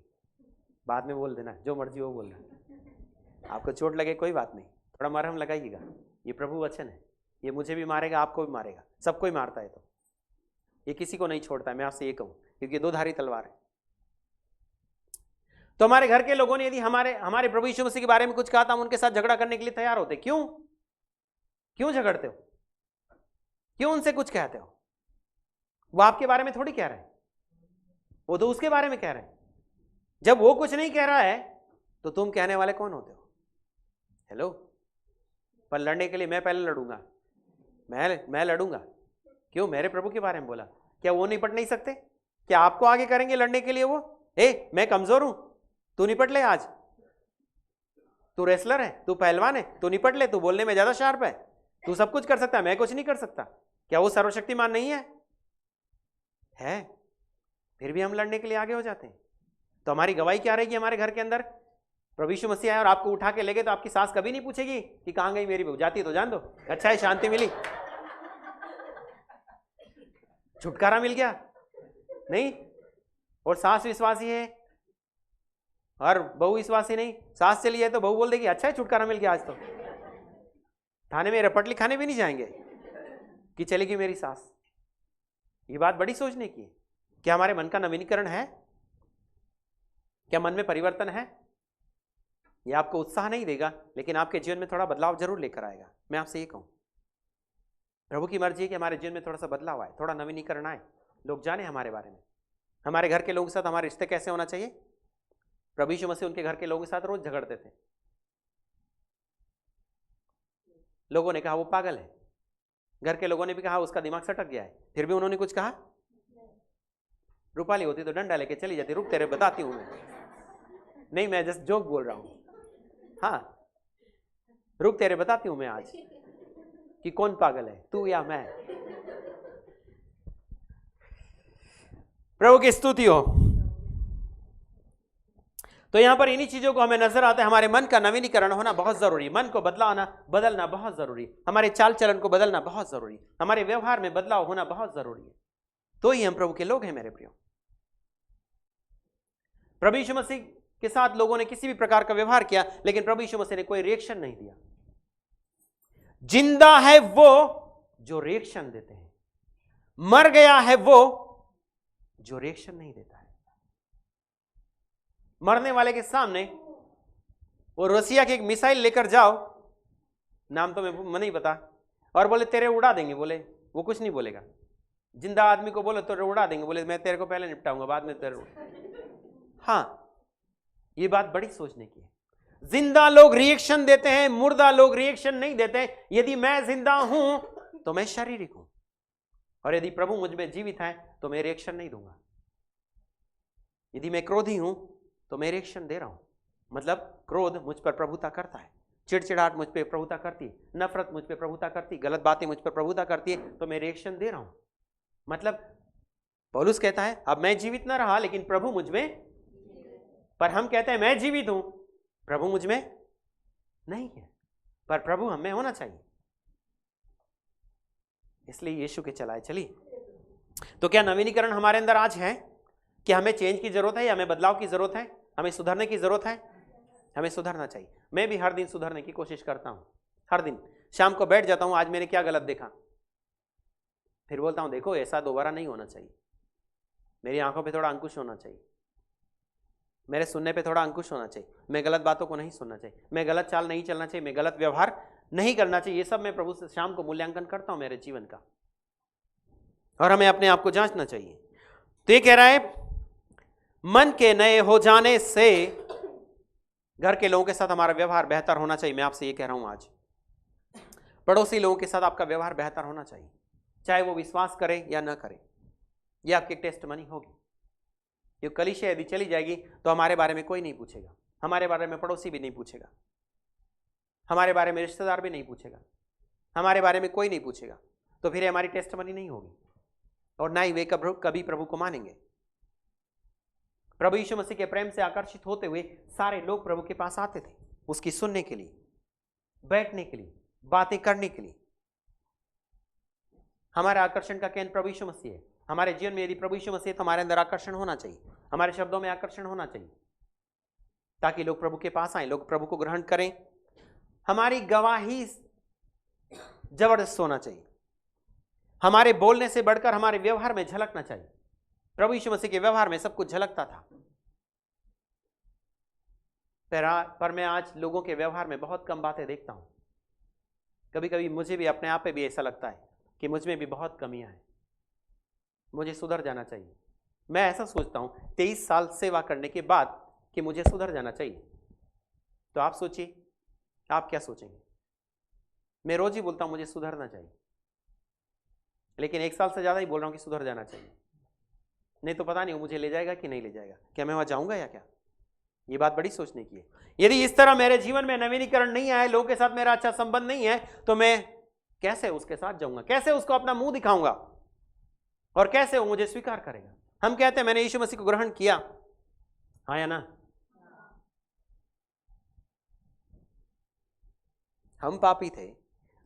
बाद में बोल देना, जो मर्जी वो बोलना। आपको चोट लगे कोई बात नहीं, थोड़ा मरहम लगाइएगा। ये प्रभु वचन है, ये मुझे भी मारेगा, आपको भी मारेगा, सबको ही मारता है। तो ये किसी को नहीं छोड़ता है, मैं आपसे ये कहूं, क्योंकि 2 धारी तलवार है। तो हमारे घर के लोगों ने यदि हमारे प्रभु यीशु मसीह के बारे में कुछ कहा था, हम उनके साथ झगड़ा करने के लिए तैयार होते। क्यों झगड़ते हो? क्यों उनसे कुछ कहते हो? वो आपके बारे में थोड़ी कह रहे हैं, वो तो उसके बारे में कह रहे हैं। जब वो कुछ नहीं कह रहा है तो तुम कहने वाले कौन होते हो? हेलो, पर लड़ने के लिए मैं पहले लड़ूंगा, मैं लड़ूंगा। क्यों? मेरे प्रभु के बारे में बोला। क्या वो निपट नहीं सकते? क्या आपको आगे करेंगे लड़ने के लिए? वो मैं कमजोर हूं, तू निपट ले। आज तू रेसलर है, तू पहलवान है, तू निपट ले, तू बोलने में ज्यादा शार्प है, तू सब कुछ कर सकता है, मैं कुछ नहीं कर सकता। क्या वो सर्वशक्तिमान नहीं है? फिर भी हम लड़ने के लिए आगे हो जाते हैं। तो हमारी गवाही क्या रहेगी? हमारे घर के अंदर प्रभु यीशु मसीह आए और आपको उठा के ले गए तो आपकी सास कभी नहीं पूछेगी कि कहां गई मेरी बहू, जाती है तो जान दो, अच्छा है शांति मिली, छुटकारा मिल गया। नहीं, और सास विश्वासी है और बहू विश्वासी नहीं, सास चली है तो बहू बोल देगी अच्छा है छुटकारा मिल गया, आज तो थाने में रपट लिखाने भी नहीं जाएंगे कि चलेगी मेरी सास। ये बात बड़ी सोचने की है। क्या हमारे मन का नवीनीकरण है? क्या मन में परिवर्तन है? ये आपको उत्साह नहीं देगा, लेकिन आपके जीवन में थोड़ा बदलाव जरूर लेकर आएगा। मैं आपसे ये कहूं, प्रभु की मर्जी है कि हमारे जीवन में थोड़ा सा बदलाव आए, थोड़ा नवीनीकरण आए, लोग जाने हमारे बारे में। हमारे घर के लोगों के साथ हमारे रिश्ते कैसे होना चाहिए? प्रभु यीशु मसीह उनके घर के लोगों के साथ रोज झगड़ते थे। लोगों ने कहा वो पागल है, घर के लोगों ने भी कहा उसका दिमाग सटक गया है, फिर भी उन्होंने कुछ कहा? रूपाली होती तो डंडा लेके चली जाती, रुक तेरे बताती हूं मैं। नहीं, मैं जस्ट जोक बोल रहा हूं। हाँ, रुक तेरे बताती हूं मैं आज कि कौन पागल है, तू या मैं। प्रभु की स्तुति हो। तो यहां पर इन्हीं चीजों को हमें नजर आता है। हमारे मन का नवीनीकरण होना बहुत जरूरी, मन को बदलना बहुत जरूरी, हमारे चाल चलन को बदलना बहुत जरूरी, हमारे व्यवहार में बदलाव होना बहुत जरूरी है, तो ही हम प्रभु के लोग हैं। मेरे प्रियो, प्रभु यीशु मसीह के साथ लोगों ने किसी भी प्रकार का व्यवहार किया, लेकिन प्रभु यीशु मसीह ने कोई रिएक्शन नहीं दिया। जिंदा है वो जो रिएक्शन देते हैं, मर गया है वो जो रिएक्शन नहीं देता है। मरने वाले के सामने वो रसिया की एक मिसाइल लेकर जाओ, नाम तो मैं नहीं पता, और बोले तेरे उड़ा देंगे, बोले वो कुछ नहीं बोलेगा। जिंदा आदमी को बोले तो उड़ा देंगे, बोले मैं तेरे को पहले निपटाऊंगा, बाद में तेरे। हाँ, ये बात बड़ी सोचने की है। जिंदा लोग रिएक्शन देते हैं, मुर्दा लोग रिएक्शन नहीं देते। यदि मैं जिंदा हूं तो मैं शारीरिक हूं, और यदि प्रभु मुझ में जीवित है तो मैं रिएक्शन नहीं दूंगा। यदि मैं क्रोधी हूं तो मैं रिएक्शन दे रहा हूं, मतलब क्रोध मुझ पर प्रभुता करता है, चिड़चिड़ाहट मुझ पर प्रभुता करती है, नफरत मुझ पर प्रभुता करती है, गलत बातें मुझ पर प्रभुता करती है, तो मैं रिएक्शन दे रहा हूं। मतलब पौलुस कहता है अब मैं जीवित ना रहा लेकिन प्रभु मुझ में, पर हम कहते हैं मैं जीवित हूं, प्रभु मुझ में नहीं है, पर प्रभु हमें होना चाहिए। इसलिए यीशु के चलाए चलिए, तो क्या नवीनीकरण हमारे अंदर आज है? कि हमें चेंज की जरूरत है या हमें बदलाव की जरूरत है? हमें सुधरने की जरूरत है? हमें सुधरना चाहिए। मैं भी हर दिन सुधरने की कोशिश करता हूं। हर दिन शाम को बैठ जाता हूं, आज मैंने क्या गलत देखा, फिर बोलता हूं देखो ऐसा दोबारा नहीं होना चाहिए। मेरी आंखों पे थोड़ा अंकुश होना चाहिए, मेरे सुनने पे थोड़ा अंकुश होना चाहिए, मैं गलत बातों को नहीं सुनना चाहिए, मैं गलत चाल नहीं चलना चाहिए, मैं गलत व्यवहार नहीं करना चाहिए। ये सब मैं प्रभु से शाम को मूल्यांकन करता हूं मेरे जीवन का, और हमें अपने आप को जांचना चाहिए। तो ये कह रहा है मन के नए हो जाने से घर के लोगों के साथ हमारा व्यवहार बेहतर होना चाहिए। मैं आपसे ये कह रहा हूं आज, पड़ोसी लोगों के साथ आपका व्यवहार बेहतर होना चाहिए, चाहे वो विश्वास करे या ना करे। ये आपकी टेस्ट मनी होगी। ये कलीसिया यदि चली जाएगी तो हमारे बारे में कोई नहीं पूछेगा, हमारे बारे में पड़ोसी भी नहीं पूछेगा, हमारे बारे में रिश्तेदार भी नहीं पूछेगा, हमारे बारे में कोई नहीं पूछेगा, तो फिर हमारी टेस्ट मनी नहीं होगी और ना ही वे कभी प्रभु को मानेंगे। प्रभु यीशु मसीह के प्रेम से आकर्षित होते हुए सारे लोग प्रभु के पास आते थे, उसकी सुनने के लिए, बैठने के लिए, बातें करने के लिए। हमारे आकर्षण का केंद्र प्रभु यीशु मसीह है। हमारे जीवन में यदि प्रभु यीशु मसीह है तो हमारे अंदर आकर्षण होना चाहिए, हमारे शब्दों में आकर्षण होना चाहिए, ताकि लोग प्रभु के पास आए, लोग प्रभु को ग्रहण करें। हमारी गवाही जबरदस्त होना चाहिए, हमारे बोलने से बढ़कर हमारे व्यवहार में झलकना चाहिए। प्रभु यीशु मसीह के व्यवहार में सब कुछ झलकता था, पर मैं आज लोगों के व्यवहार में बहुत कम बातें देखता हूं। कभी कभी मुझे भी अपने आप पे भी ऐसा लगता है कि मुझ में भी बहुत कमियां हैं, मुझे सुधर जाना चाहिए। मैं ऐसा सोचता हूं 23 साल सेवा करने के बाद कि मुझे सुधर जाना चाहिए। तो आप सोचिए, आप क्या सोचेंगे? मैं रोज ही बोलता हूं मुझे सुधरना चाहिए, लेकिन 1 साल से ज्यादा ही बोल रहा हूं कि सुधर जाना चाहिए। नहीं तो पता नहीं वो मुझे ले जाएगा कि नहीं ले जाएगा, क्या मैं वहां जाऊंगा या क्या? ये बात बड़ी सोचने की है। यदि इस तरह मेरे जीवन में नवीनीकरण नहीं आए, लोगों के साथ मेरा अच्छा संबंध नहीं है, तो मैं कैसे उसके साथ जाऊंगा, कैसे उसको अपना मुंह दिखाऊंगा, और कैसे वो मुझे स्वीकार करेगा? हम कहते हैं मैंने यीशु मसीह को ग्रहण किया, हाँ या ना? हम पापी थे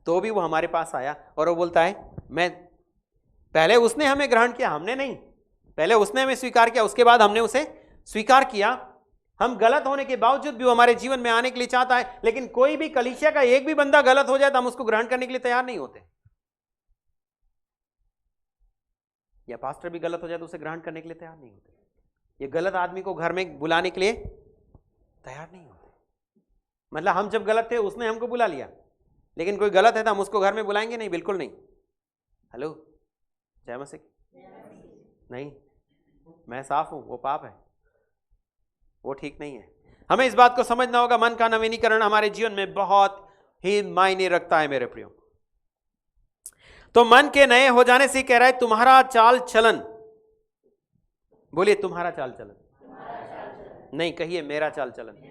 तो भी वो हमारे पास आया और वो बोलता है मैं, पहले उसने हमें ग्रहण किया, हमने नहीं। पहले उसने हमें स्वीकार किया, उसके बाद हमने उसे स्वीकार किया। हम गलत होने के बावजूद भी वो हमारे जीवन में आने के लिए चाहता है। लेकिन कोई भी कलीसिया का एक भी बंदा गलत हो जाए तो हम उसको ग्रहण करने के लिए तैयार नहीं होते, या पास्टर भी गलत हो जाए तो उसे ग्रहण करने के लिए तैयार नहीं होते, ये गलत आदमी को घर में बुलाने के लिए तैयार नहीं होते। मतलब हम जब गलत थे उसने हमको बुला लिया, लेकिन कोई गलत है तो हम उसको घर में बुलाएंगे नहीं, बिल्कुल नहीं। हेलो, जय मसीह। नहीं, मैं साफ हूं, वो पाप है, वो ठीक नहीं है। हमें इस बात को समझना होगा, मन का नवीनीकरण हमारे जीवन में बहुत ही मायने रखता है मेरे प्रियो। तो मन के नए हो जाने से कह रहा है तुम्हारा चाल चलन, बोलिए तुम्हारा चाल चलन, नहीं कहिए मेरा चाल चलन।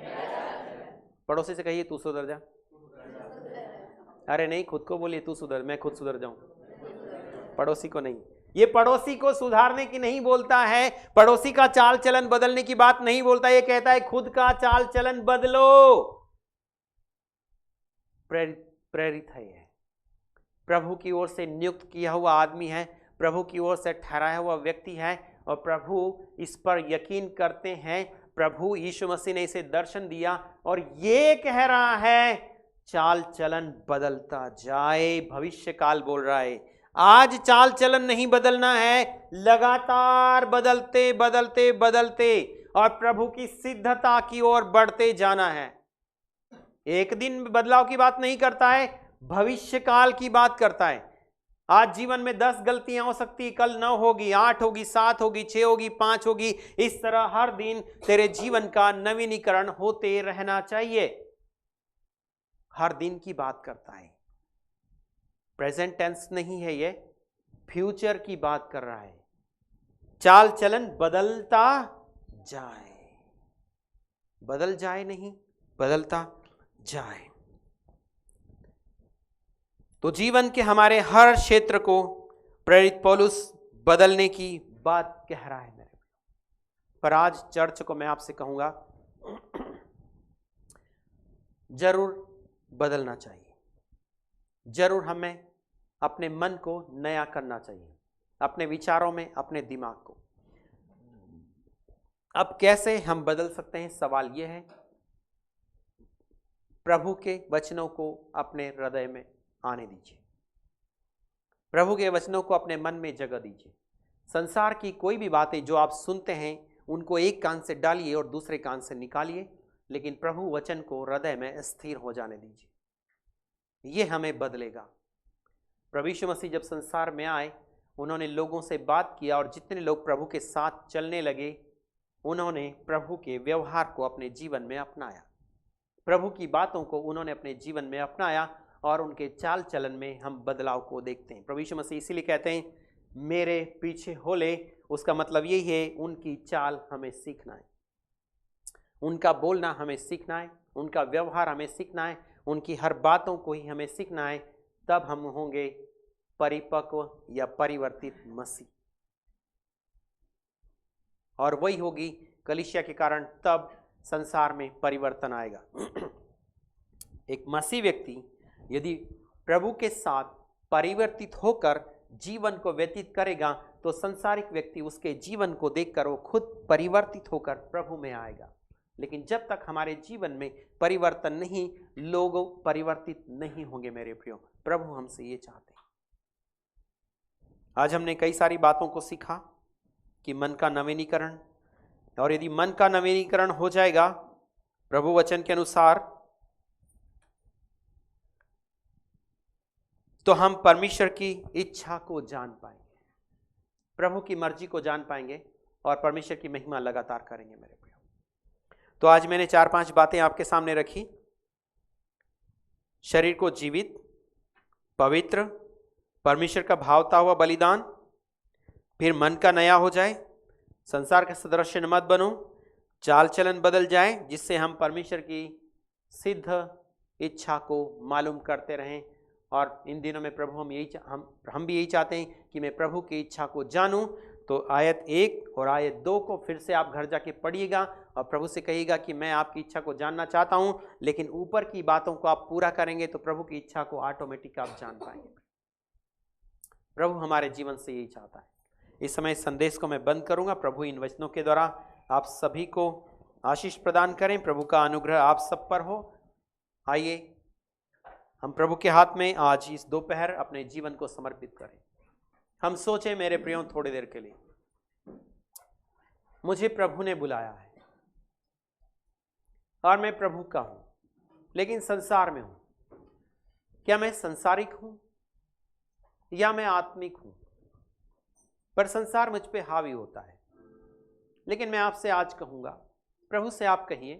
पड़ोसी से कहिए तू सुधर जा। अरे नहीं, खुद को बोलिए तू सुधर, मैं खुद सुधर जाऊं, पड़ोसी को नहीं। ये पड़ोसी को सुधारने की नहीं बोलता है, पड़ोसी का चाल चलन बदलने की बात नहीं बोलता, ये कहता है खुद का चाल चलन बदलो। प्रेरित है, ये प्रभु की ओर से नियुक्त किया हुआ आदमी है, प्रभु की ओर से ठहराया हुआ व्यक्ति है, और प्रभु इस पर यकीन करते हैं। प्रभु यीशु मसीह ने इसे दर्शन दिया और ये कह रहा है चाल चलन बदलता जाए। भविष्य काल बोल रहा है, आज चाल चलन नहीं बदलना है, लगातार बदलते बदलते बदलते और प्रभु की सिद्धता की ओर बढ़ते जाना है। एक दिन बदलाव की बात नहीं करता है, भविष्य काल की बात करता है। आज जीवन में 10 गलतियां हो सकती, कल 9 होगी, 8 होगी, 7 होगी, 6 होगी, 5 होगी। इस तरह हर दिन तेरे जीवन का नवीनीकरण होते रहना चाहिए। हर दिन की बात करता है, प्रेजेंट टेंस नहीं है, ये फ्यूचर की बात कर रहा है। चाल चलन बदलता जाए, बदल जाए नहीं, बदलता जाए। तो जीवन के हमारे हर क्षेत्र को प्रेरित पौलुस बदलने की बात कह रहा है मेरे। पर आज चर्च को मैं आपसे कहूंगा जरूर बदलना चाहिए, जरूर हमें अपने मन को नया करना चाहिए। अपने विचारों में, अपने दिमाग को। अब कैसे हम बदल सकते हैं, सवाल यह है, प्रभु के वचनों को अपने हृदय में आने दीजिए, प्रभु के वचनों को अपने मन में जगह दीजिए। संसार की कोई भी बातें जो आप सुनते हैं उनको एक कान से डालिए और दूसरे कान से निकालिए, लेकिन प्रभु वचन को हृदय में स्थिर हो जाने दीजिए। यह हमें बदलेगा। प्रभु यीशु मसीह जब संसार में आए, उन्होंने लोगों से बात किया और जितने लोग प्रभु के साथ चलने लगे, उन्होंने प्रभु के व्यवहार को अपने जीवन में अपनाया, प्रभु की बातों को उन्होंने अपने जीवन में अपनाया और उनके चाल चलन में हम बदलाव को देखते हैं। प्रभु यीशु मसीह इसीलिए कहते हैं मेरे पीछे हो ले। उसका मतलब यही है, उनकी चाल हमें सीखना है, उनका बोलना हमें सीखना है, उनका व्यवहार हमें सीखना है, उनकी हर बातों को ही हमें सीखना है। तब हम होंगे परिपक्व या परिवर्तित मसीह, और वही होगी कलीसिया के कारण तब संसार में परिवर्तन आएगा। एक मसीह व्यक्ति यदि प्रभु के साथ परिवर्तित होकर जीवन को व्यतीत करेगा तो संसारिक व्यक्ति उसके जीवन को देखकर वो खुद परिवर्तित होकर प्रभु में आएगा। लेकिन जब तक हमारे जीवन में परिवर्तन नहीं, लोग परिवर्तित नहीं होंगे। मेरे प्रियो, प्रभु हमसे ये चाहते हैं। आज हमने कई सारी बातों को सीखा कि मन का नवीनीकरण, और यदि मन का नवीनीकरण हो जाएगा प्रभु वचन के अनुसार, तो हम परमेश्वर की इच्छा को जान पाएंगे, प्रभु की मर्जी को जान पाएंगे और परमेश्वर की महिमा लगातार करेंगे। मेरे प्रियो, तो आज मैंने 4-5 बातें आपके सामने रखी। शरीर को जीवित, पवित्र, परमेश्वर का भावता हुआ बलिदान, फिर मन का नया हो जाए, संसार के सदृश मत बनो, चाल चलन बदल जाए जिससे हम परमेश्वर की सिद्ध इच्छा को मालूम करते रहें। और इन दिनों में प्रभु हम भी यही चाहते हैं कि मैं प्रभु की इच्छा को जानूं। तो आयत 1 और आयत 2 को फिर से आप घर जाके पढ़िएगा और प्रभु से कहिएगा कि मैं आपकी इच्छा को जानना चाहता हूं, लेकिन ऊपर की बातों को आप पूरा करेंगे तो प्रभु की इच्छा को ऑटोमेटिक आप जान पाएंगे। प्रभु हमारे जीवन से यही चाहता है। इस समय इस संदेश को मैं बंद करूंगा। प्रभु इन वचनों के द्वारा आप सभी को आशीष प्रदान करें। प्रभु का अनुग्रह आप सब पर हो। आइए हम प्रभु के हाथ में आज इस दोपहर अपने जीवन को समर्पित करें। हम सोचें मेरे प्रियो थोड़ी देर के लिए, मुझे प्रभु ने बुलाया है और मैं प्रभु का हूं, लेकिन संसार में हूं। क्या मैं संसारिक हूं या मैं आत्मिक हूं? पर संसार मुझ पे हावी होता है। लेकिन मैं आपसे आज कहूंगा, प्रभु से आप कहिए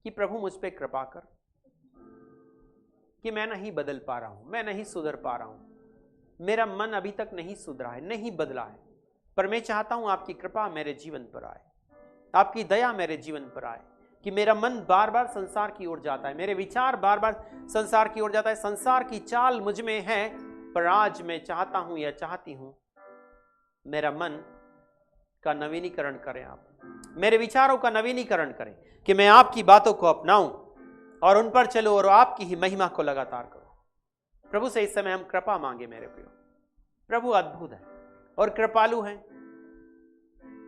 कि प्रभु मुझ पे कृपा कर, कि मैं नहीं बदल पा रहा हूं, मैं नहीं सुधर पा रहा हूं, मेरा मन अभी तक नहीं सुधरा है, नहीं बदला है। पर मैं चाहता हूं आपकी कृपा मेरे जीवन पर आए, आपकी दया मेरे जीवन पर आए, कि मेरा मन बार बार संसार की ओर जाता है, मेरे विचार बार बार संसार की ओर जाता है, संसार की चाल मुझ में है। पर आज मैं चाहता हूं या चाहती हूं मेरा मन का नवीनीकरण करें, आप मेरे विचारों का नवीनीकरण करें, कि मैं आपकी बातों को अपनाऊं और उन पर चलो और आपकी ही महिमा को लगातार करो। प्रभु से इस समय हम कृपा मांगे। मेरे प्रियो, प्रभु अद्भुत है और कृपालु है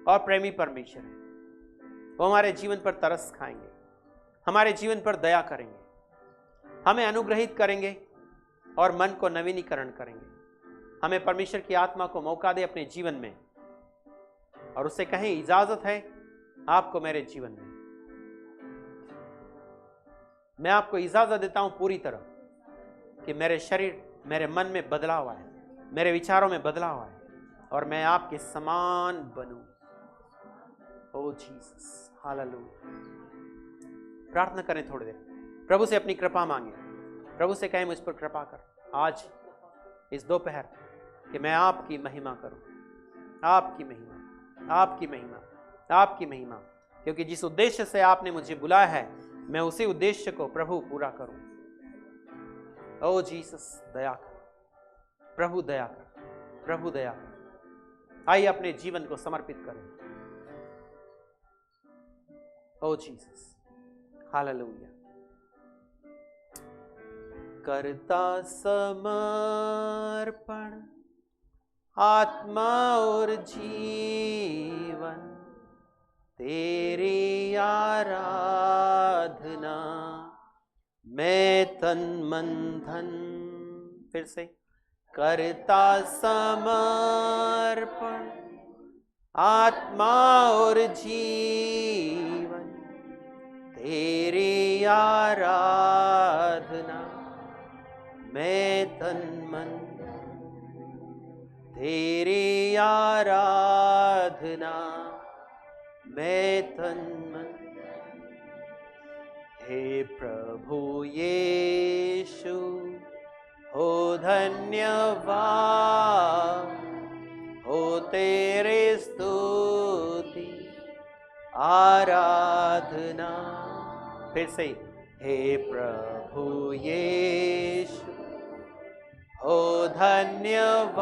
और प्रेमी परमेश्वर है। वो हमारे जीवन पर तरस खाएंगे, हमारे जीवन पर दया करेंगे, हमें अनुग्रहित करेंगे और मन को नवीनीकरण करेंगे। हमें परमेश्वर की आत्मा को मौका दे अपने जीवन में और उससे कहें इजाजत है आपको मेरे जीवन में। मैं आपको इजाजत देता हूं पूरी तरह कि मेरे शरीर, मेरे मन में बदलाव आए, मेरे विचारों में बदलाव आए और मैं आपके समान बनूं। ओ जीसस, हालेलुया। प्रार्थना करें थोड़ी देर, प्रभु से अपनी कृपा मांगे, प्रभु से कहें मुझ पर कृपा कर आज इस दोपहर, कि मैं आपकी महिमा करूं, आपकी महिमा, आपकी महिमा, आपकी महिमा। क्योंकि जिस उद्देश्य से आपने मुझे बुलाया है, मैं उसी उद्देश्य को प्रभु पूरा करूं। ओ जीसस, दया कर प्रभु, दया कर प्रभु, दया कर। आइए अपने जीवन को समर्पित करें। ओ जीसस, हालेलुया। करता समर्पण आत्मा और जीवन तेरी आराधना, मैं तन मन धन फिर से करता समर्पण। आत्मा और जीवन तेरी आराधना, मैं तन मन तेरी आराधना, मैं तन मन। हे प्रभु यीशु हो धन्यवाद, हो तेरे स्तुति आराधना। फिर से हे प्रभु यीशु हो धन्यवाद,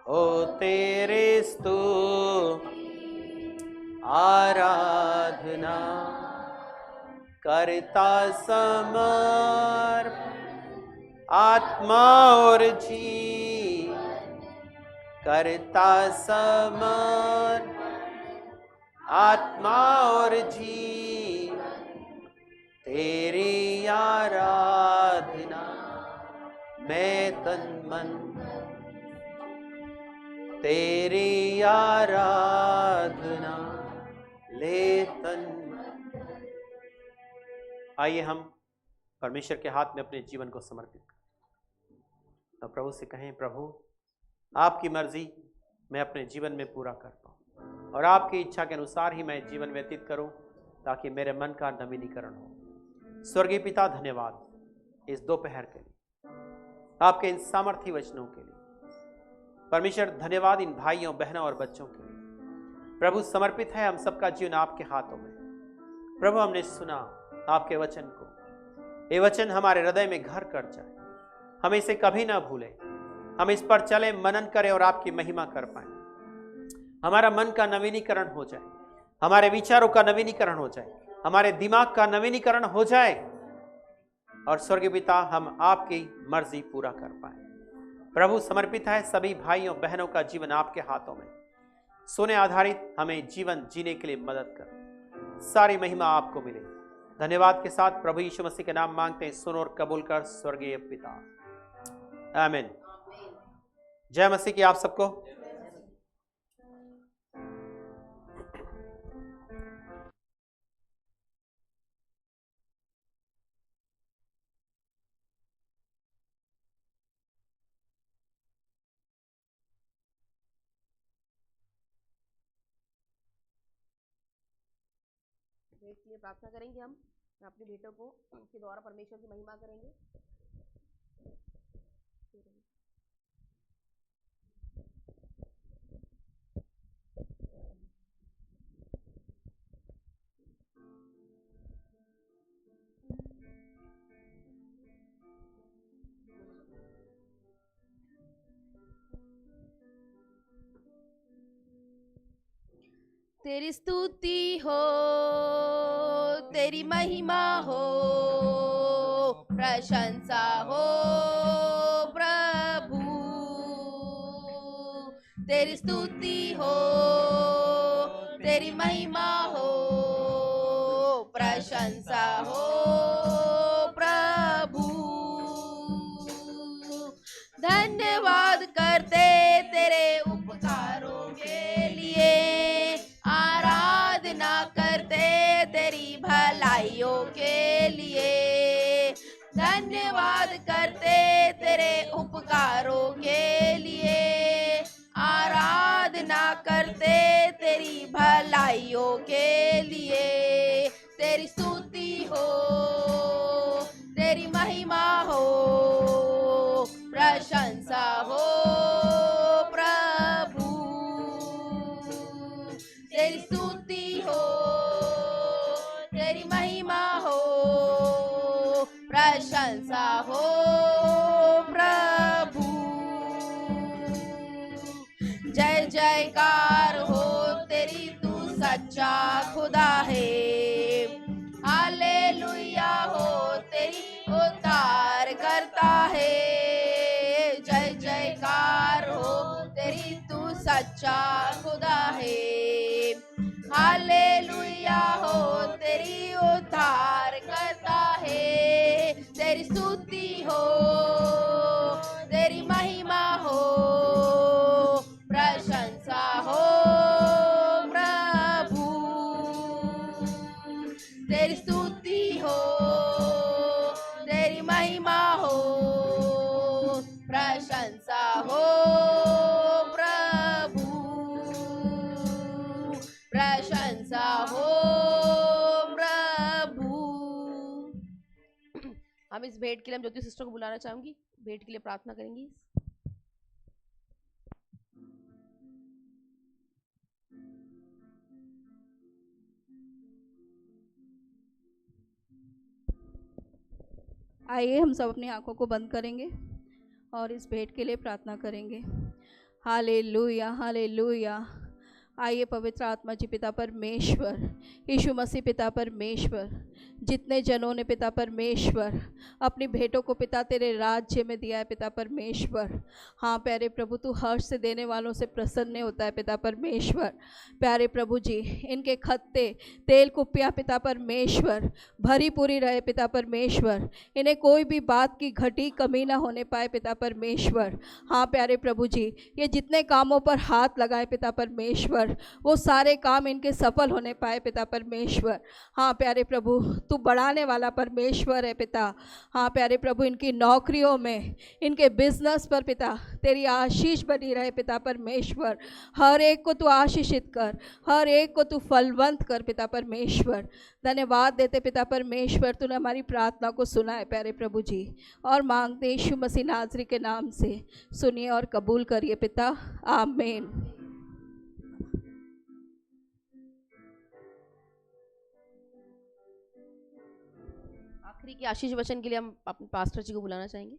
हो तेरे स्तुति आराधना। करता समर्पण आत्मा और जीवन, करता समर्पण आत्मा और जीवन तेरी आराधना, मैं तन मन तेरी आराधना ले तन मन। आइए हम परमेश्वर के हाथ में अपने जीवन को समर्पित करें और प्रभु से कहें, प्रभु आपकी मर्जी मैं अपने जीवन में पूरा कर पाऊँ और आपकी इच्छा के अनुसार ही मैं जीवन व्यतीत करूँ, ताकि मेरे मन का नवीनीकरण हो। स्वर्गीय पिता, धन्यवाद इस दोपहर के लिए, आपके इन सामर्थी वचनों के लिए। परमेश्वर धन्यवाद इन भाइयों बहनों और बच्चों के लिए। प्रभु समर्पित है हम सबका जीवन आपके हाथों में। प्रभु हमने सुना आपके वचन को, ये वचन हमारे हृदय में घर कर जाए, हम इसे कभी ना भूलें, हम इस पर चले, मनन करें और आपकी महिमा कर पाए। हमारा मन का नवीनीकरण हो जाए, हमारे विचारों का नवीनीकरण हो जाए, हमारे दिमाग का नवीनीकरण हो जाए और स्वर्गीय पिता हम आपकी मर्जी पूरा कर पाए। प्रभु समर्पित है सभी भाइयों बहनों का जीवन आपके हाथों में। सोने आधारित हमें जीवन जीने के लिए मदद कर, सारी महिमा आपको मिले। धन्यवाद के साथ प्रभु यीशु मसीह के नाम मांगते हैं, सुन और कबूल कर स्वर्गीय पिता, आमीन। जय मसीह की आप सबको। भेंट के लिए प्रार्थना करेंगे। हम अपनी भेंटों को के द्वारा परमेश्वर की महिमा करेंगे। तेरी स्तुति हो, तेरी महिमा हो, प्रशंसा हो प्रभु। तेरी स्तुति हो, तेरी महिमा हो, प्रशंसा हो प्रभु। धन्यवाद करते तेरे उपकारों के लिए, आराधना करते तेरी भलाइयों के लिए। धन्यवाद करते तेरे उपकारों के लिए, आराधना करते तेरी भलाइयों के लिए। तेरी स्तुति हो, तेरी महिमा हो, प्रशंसा हो प्रभु। तेरी स्तुति हो, तेरी महिमा हो, प्रशंसा हो प्रभु। जय जयकार हो तेरी, तू सच्चा खुदा है। हालेलुया हो तेरी उद्धार करता है। जय जयकार तेरी स्तुति हो, तेरी महिमा हो, प्रशंसा हो प्रभु, प्रशंसा हो प्रभु। हम इस भेंट के लिए हम ज्योति सिस्टर को बुलाना चाहूंगी, भेंट के लिए प्रार्थना करेंगी। आइए हम सब अपनी आंखों को बंद करेंगे और इस भेंट के लिए प्रार्थना करेंगे। Hallelujah, hallelujah. आइए पवित्र आत्मा जी पिता परमेश्वर, यीशु मसीह पिता परमेश्वर, जितने जनों ने पिता परमेश्वर अपनी भेंटों को पिता तेरे राज्य में दिया है पिता परमेश्वर, हाँ प्यारे प्रभु, तू हर्ष से देने वालों से प्रसन्न होता है पिता परमेश्वर। प्यारे प्रभु जी, इनके खत्ते तेल कुप्पियाँ पिता परमेश्वर भरी पूरी रहे पिता परमेश्वर, इन्हें कोई भी बात की घटी कमी ना होने पाए पिता परमेश्वर। हाँ प्यारे प्रभु जी, ये जितने कामों पर हाथ लगाए पिता परमेश्वर, वो सारे काम इनके सफल होने पाए पिता परमेश्वर। हाँ प्यारे प्रभु, तू बढ़ाने वाला परमेश्वर है पिता। हाँ प्यारे प्रभु, इनकी नौकरियों में, इनके बिजनेस पर पिता तेरी आशीष बनी रहे पिता परमेश्वर। हर एक को तू आशीषित कर, हर एक को तू फलवंत कर पिता परमेश्वर। धन्यवाद देते पिता परमेश्वर, तूने हमारी प्रार्थना को सुना है प्यारे प्रभु जी, और मांगते यीशु मसीह नाज़री के नाम से सुनिए और कबूल करिए पिता, आमीन। आखिरी की आशीष वचन के लिए हम अपने पास्टर जी को बुलाना चाहेंगे।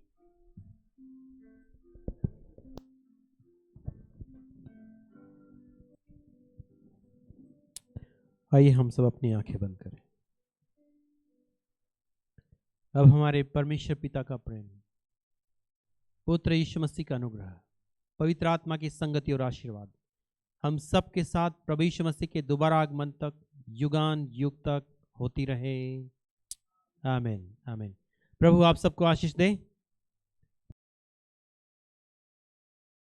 आइए हम सब अपनी आंखें बंद करें। अब हमारे परमेश्वर पिता का प्रेम, पुत्र यीशु मसीह का अनुग्रह, पवित्र आत्मा की संगति और आशीर्वाद हम सब के साथ प्रभु यीशु मसीह के दोबारा आगमन तक युगान युग तक होती रहे। आमीन, आमीन। प्रभु आप सबको आशीष दे।